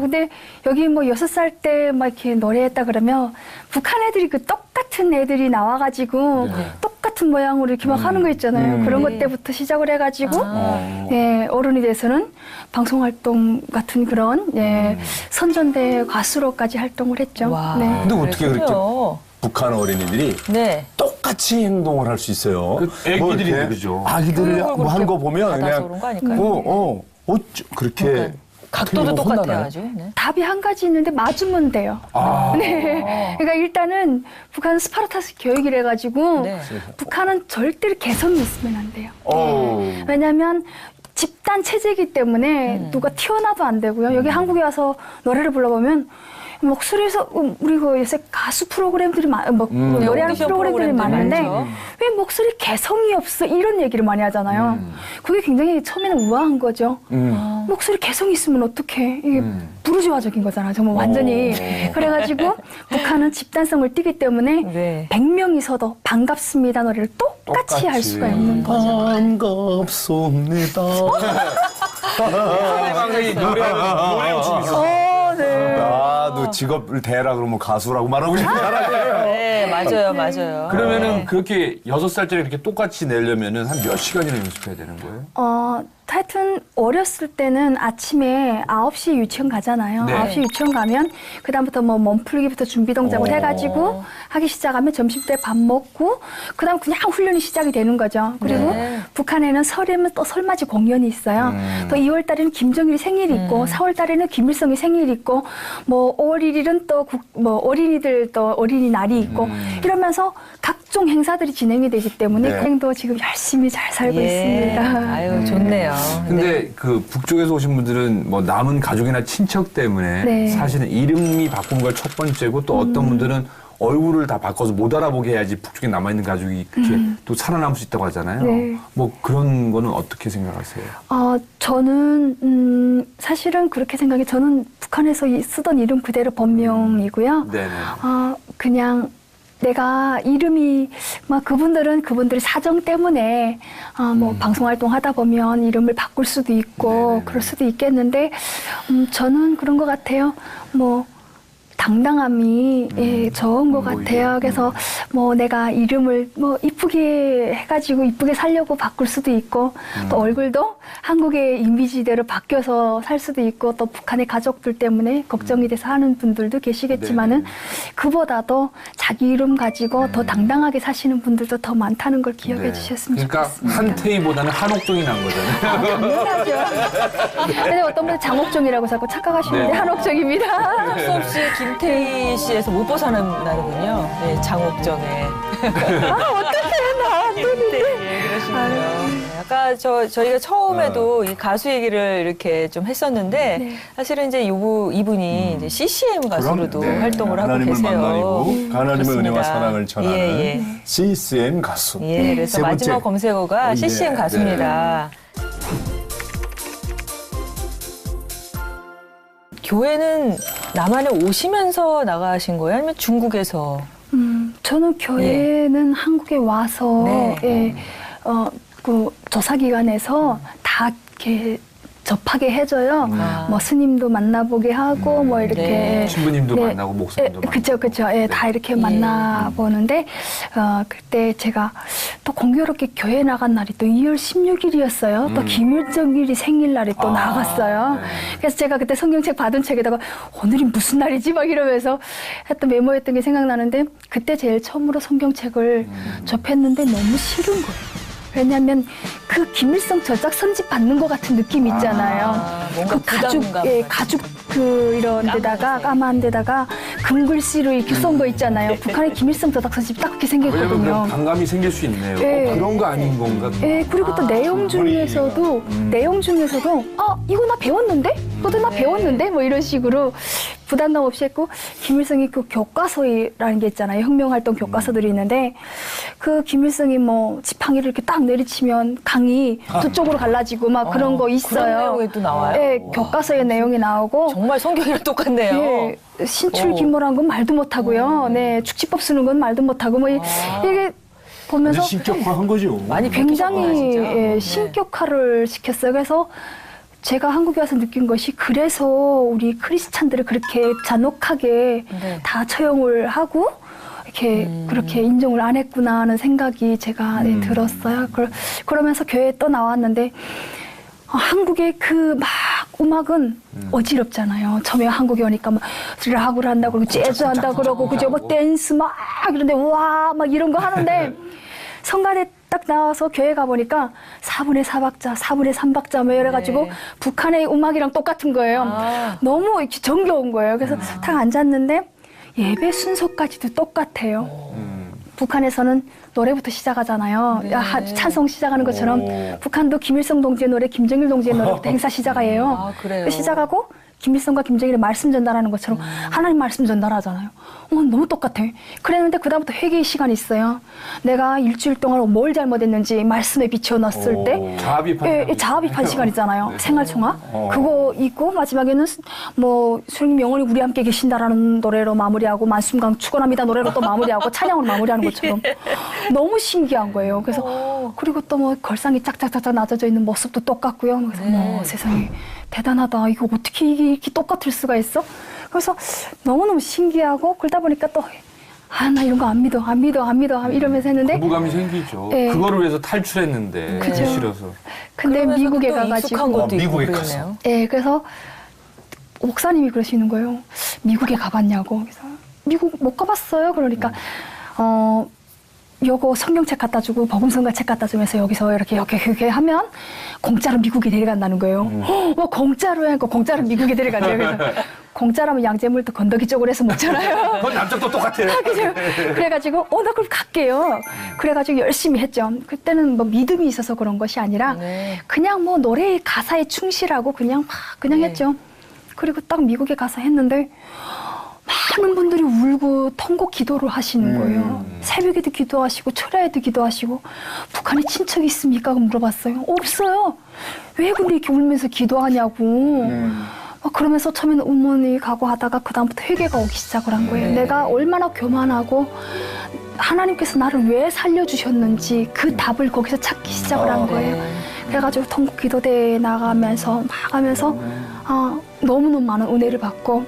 근데 여기 뭐 6살 때 막 이렇게 노래했다 그러면 북한 애들이 그 똑같은 애들이 나와가지고 똑같은 모양으로 이렇게 막 하는 거 있잖아요. 그런 것 때부터 시작을 해가지고 예, 어른이 돼서는 방송활동 같은 그런 선전대 가수로까지 활동을 했죠. 와. 네. 근데 어떻게 그렇게 그렇군요. 북한 어린이들이 네. 똑같이 행동을 할 수 있어요. 그 애기들이 뭐 이렇게 그러죠. 아기들이 그걸 뭐 하는 거 그렇게 보면 받아서 그냥 그런 거 아닐까요? 그렇게 그러니까 각도도 어떻게 똑같아요, 혼나나요? 아주. 네. 답이 한 가지 있는데 맞으면 돼요. 네. 그러니까 일단은 북한은 스파르타스 교육이라 가지고 네. 북한은 절대로 개성이 있으면 안 돼요. 어. 왜냐하면 집단 체제이기 때문에 누가 튀어나도 안 되고요. 여기 한국에 와서 노래를 불러보면 목소리에서 우리 그 요새 가수 프로그램들이 노래하는 오디션 프로그램들이 프로그램들 많은데 많죠. 왜 목소리 개성이 없어 이런 얘기를 많이 하잖아요. 그게 굉장히 처음에는 우아한 거죠. 목소리 개성이 있으면 어떡해. 이게 부르주아적인 거잖아. 정말 완전히. 그래가지고 북한은 집단성을 띠기 때문에 네. 100명이서도 반갑습니다 노래를 똑같이 할 수가 있는 거죠. 반갑습니다. 상대방이 노래 욕심이 있어. 나도 직업을 대라 그러면 가수라고 말하고 싶잖아요. 네, 맞아요. 그러면은 그렇게 6살짜리 그렇게 똑같이 내려면은 한 몇 시간이나 연습해야 되는 거예요? 하여튼 어렸을 때는 아침에 9시에 유치원 가잖아요. 네. 9시 유치원 가면 그다음부터 뭐 몸풀기부터 준비 동작을 해가지고 하기 시작하면 점심때 밥 먹고 그다음 그냥 훈련이 시작이 되는 거죠. 그리고 네. 북한에는 설에는 또 설맞이 공연이 있어요. 또 2월 달에는 김정일이 생일이 있고 4월 달에는 김일성이 생일이 있고 뭐 5월 1일은 또 어린이들 또 어린이날이 있고 이러면서 각종 행사들이 진행이 되기 때문에 네. 그행도 지금 열심히 잘 살고 있습니다. 아유, 좋네요. 근데 그 북쪽에서 오신 분들은 뭐 남은 가족이나 친척 때문에 네. 사실은 이름이 바꾸는 걸 첫 번째고 또 어떤 분들은 얼굴을 다 바꿔서 못 알아보게 해야지 북쪽에 남아있는 가족이 그렇게 또 살아남을 수 있다고 하잖아요. 네. 뭐 그런 거는 어떻게 생각하세요? 저는 사실은 그렇게 생각해. 저는 북한에서 쓰던 이름 그대로 본명이고요. 네네. 그냥 내가 이름이 그분들의 사정 때문에 방송 활동하다 보면 이름을 바꿀 수도 있고 네네네. 그럴 수도 있겠는데 저는 그런 것 같아요. 당당함이 좋은 것 같아요. 그래서 뭐 내가 이름을 뭐 이쁘게 해가지고 이쁘게 살려고 바꿀 수도 있고 또 얼굴도 한국의 이미지대로 바뀌어서 살 수도 있고 또 북한의 가족들 때문에 걱정이 돼서 하는 분들도 계시겠지만은 그보다도 자기 이름 가지고 더 당당하게 사시는 분들도 더 많다는 걸 기억해 주셨으면 그러니까 좋겠습니다. 한태희보다는 한옥종이 난 거잖아요. 당연하죠. 근데 어떤 분은 장옥종이라고 자꾸 착각하시는데 네. 한옥종입니다. 할 수 없이 김태희 씨에서 못 벗어나는군요. 네, 장옥정에. 어떡해, 나 안 되는데. 그러시군요. 아까 저희가 처음에도 이 가수 얘기를 이렇게 좀 했었는데 네. 사실은 이제 이분이 이제 CCM 가수로도 그럼, 네. 활동을 하고 하나님을 계세요. 만나고 하나님의 그렇습니다. 은혜와 사랑을 전하는 예, 예. CCM 가수. 예, 그래서 세 번째. 마지막 검색어가 예, CCM 가수입니다. 교회는 남한에 오시면서 나가신 거예요? 아니면 중국에서? 저는 교회는 한국에 와서 네. 그 조사기관에서 다 이렇게 접하게 해줘요. 뭐 스님도 만나보게 하고 뭐 이렇게 네. 신부님도 만나고 목사님도 만나고. 그쵸. 예, 다 이렇게 만나보는데 그때 제가 또 공교롭게 교회 나간 날이 또 2월 16일이었어요. 또 김일성일이 생일날이 또 나갔어요. 네. 그래서 제가 그때 성경책 받은 책에다가 오늘이 무슨 날이지 막 이러면서 했던 메모했던 게 생각나는데 그때 제일 처음으로 성경책을 접했는데 너무 싫은 거예요. 왜냐하면 그 김일성 저작 선집 받는 것 같은 느낌 있잖아요. 뭔가 그 가죽, 부담감. 가죽 그 이런 데다가 까만 데다가 금글씨로 이렇게 쏜 거 있잖아요. 북한의 김일성 저작 선집 딱 그렇게 왜냐면 생겼거든요. 그런 반감이 생길 수 있네요. 예. 그런 거 아닌 건가? 예, 그리고 또 내용 중에서도 이거 나 배웠는데? 이것도 나 배웠는데? 뭐 이런 식으로 부담감 없이 했고 김일성이 그 교과서라는 게 있잖아요. 혁명활동 교과서들이 있는데 그 김일성이 뭐 지팡이를 이렇게 딱 내리치면 강이 저쪽으로 갈라지고 막 그런 거 있어요. 그런 내용이 또 나와요? 예, 교과서의 내용이 나오고 정말 성경이랑 똑같네요. 예, 신출귀몰한 건 말도 못하고요. 네, 축지법 쓰는 건 말도 못하고 뭐 이게 보면서 신격화한 거죠. 많이 굉장히 바뀌었구나, 진짜. 예, 네. 신격화를 시켰어요. 그래서 제가 한국에 와서 느낀 것이 그래서 우리 크리스찬들을 그렇게 잔혹하게 네. 다 처형을 하고 이렇게 그렇게 인정을 안 했구나 하는 생각이 제가 들었어요. 그러면서 교회에 또 나왔는데 한국의 그 막 음악은 어지럽잖아요. 처음에 한국에 오니까 막 락을 한다고 그러고 재즈 한다고 그러고 그죠? 뭐 댄스 막 이런데 와 막 이런 거 하는데 성간에 딱 나와서 교회 가보니까 4분의 4박자, 4분의 3박자 뭐 이래가지고 북한의 음악이랑 똑같은 거예요. 너무 이렇게 정겨운 거예요. 그래서 딱 앉았는데 예배 순서까지도 똑같아요. 북한에서는 노래부터 시작하잖아요. 찬송 시작하는 것처럼 북한도 김일성 동지의 노래, 김정일 동지의 노래부터 행사 시작해요. 아, 그래요? 시작하고 김일성과 김정일의 말씀 전달하는 것처럼 하나님 말씀 전달하잖아요. 너무 똑같아. 그랬는데 그다음부터 회개의 시간이 있어요. 내가 일주일 동안 뭘 잘못했는지 말씀에 비춰 넣었을 때 자아비판. 자아비판 시간 있잖아요. 생활총화. 그거 있고 마지막에는 뭐 주님 영원히 우리 함께 계신다라는 노래로 마무리하고 만순강 축원합니다 노래로 또 마무리하고 찬양으로 마무리하는 것처럼 너무 신기한 거예요. 그래서 그리고 또 뭐 걸상이 짝짝짝짝 낮아져 있는 모습도 똑같고요. 그래서 세상에 대단하다. 이거 어떻게 이렇게 똑같을 수가 있어? 그래서 너무너무 신기하고 그러다 보니까 또 나 이런 거 안 믿어 이러면서 했는데 거부감이 생기죠. 예. 그거를 위해서 탈출했는데 그죠. 싫어서. 근데 그러면서 미국에 또 익숙한 가가지고 것도 있고 미국에 그러네요. 예, 그래서 목사님이 그러시는 거예요. 미국에 가봤냐고. 그래서 미국 못 가봤어요. 그러니까 요거 성경책 갖다 주고 복음성가책 갖다 주면서 여기서 이렇게 하면 공짜로 미국에 데려간다는 거예요. 공짜로 하니까 공짜로 미국에 데려간대요. 그래서 공짜라면 양재물도 건더기 쪽으로 해서 먹잖아요. 그건 남쪽도 똑같아요. 그죠? 그래가지고 나 그럼 갈게요. 그래가지고 열심히 했죠. 그때는 뭐 믿음이 있어서 그런 것이 아니라 그냥 뭐 노래의 가사에 충실하고 그냥 했죠. 그리고 딱 미국에 가서 했는데 많은 분들이 울고 통곡 기도를 하시는 거예요. 새벽에도 기도하시고 철야에도 기도하시고 북한에 친척이 있습니까? 물어봤어요. 없어요. 왜 근데 이렇게 울면서 기도하냐고. 그러면서 처음에는 어머니 가고 하다가 그다음부터 회개가 오기 시작을 한 거예요. 내가 얼마나 교만하고 하나님께서 나를 왜 살려주셨는지 그 답을 거기서 찾기 시작을 한 거예요. 그래가지고 통곡 기도대에 나가면서 막 하면서 너무너무 많은 은혜를 받고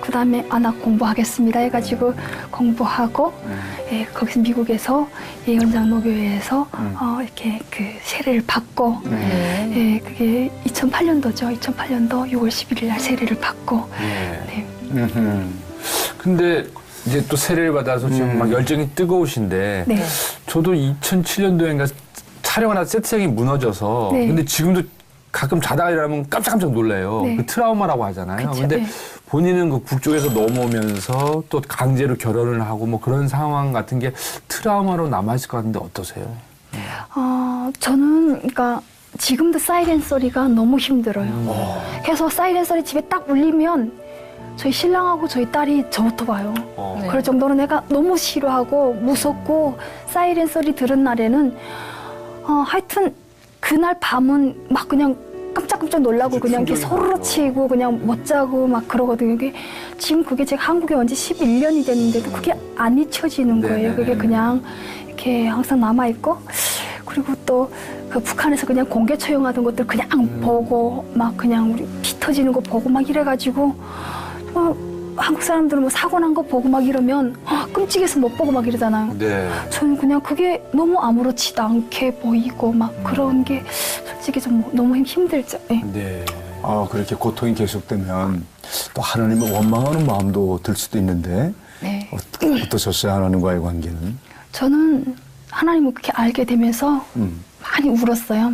그 그다음에 나 공부하겠습니다 해가지고 공부하고 예, 거기서 미국에서 예언장로교회에서 이렇게 그 세례를 받고 예, 그게 2008년도죠. 2008년도 6월 11일 날 세례를 받고 네. 근데 이제 또 세례를 받아서 지금 막 열정이 뜨거우신데 네. 저도 2007년도인가 촬영하다 세트장이 무너져서 네. 근데 지금도 가끔 자다가 일어나면 깜짝깜짝 놀라요. 네. 그 트라우마라고 하잖아요. 그쵸, 근데 네. 본인은 그 북쪽에서 넘어오면서 또 강제로 결혼을 하고 뭐 그런 상황 같은 게 트라우마로 남아있을 것 같은데 어떠세요? 저는 그러니까 지금도 사이렌 소리가 너무 힘들어요. 그래서 사이렌 소리 집에 딱 울리면 저희 신랑하고 저희 딸이 저부터 봐요. 네. 그럴 정도로 내가 너무 싫어하고 무섭고 사이렌 소리 들은 날에는 하여튼 그날 밤은 막 그냥 깜짝깜짝 놀라고 그냥 이렇게 소리로 치고 그냥 못 자고 막 그러거든요. 지금 그게 제가 한국에 온 지 11년이 됐는데도 그게 안 잊혀지는 거예요. 그게 그냥 이렇게 항상 남아있고 그리고 또 그 북한에서 그냥 공개 처형하던 것들 그냥 보고 막 그냥 우리 피 터지는 거 보고 막 이래가지고 한국 사람들은 뭐 사고 난 거 보고 막 이러면 끔찍해서 못 보고 막 이러잖아요. 네. 저는 그냥 그게 너무 아무렇지도 않게 보이고 막 그런 게 솔직히 좀 너무 힘들죠. 네. 네. 그렇게 고통이 계속되면 또 하나님을 원망하는 마음도 들 수도 있는데 네. 어떠셨어요? 하나님과의 관계는? 저는 하나님을 그렇게 알게 되면서 많이 울었어요.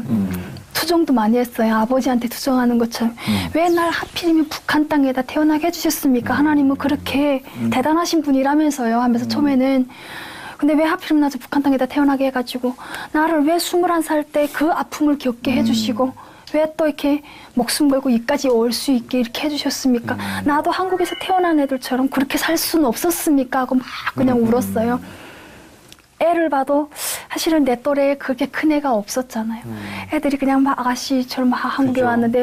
투정도 많이 했어요. 아버지한테 투정하는 것처럼. 왜 날 하필이면 북한 땅에다 태어나게 해주셨습니까? 하나님은 그렇게 대단하신 분이라면서요. 하면서 처음에는. 근데 왜 하필이면 나 저 북한 땅에다 태어나게 해가지고 나를 왜 21살 때 그 아픔을 겪게 해주시고 왜 또 이렇게 목숨 걸고 이까지 올 수 있게 이렇게 해주셨습니까? 나도 한국에서 태어난 애들처럼 그렇게 살 수는 없었습니까? 하고 막 그냥 울었어요. 애를 봐도 사실은 내 또래에 그렇게 큰 애가 없었잖아요. 애들이 그냥 막 아가씨처럼 막 한국에 그죠. 왔는데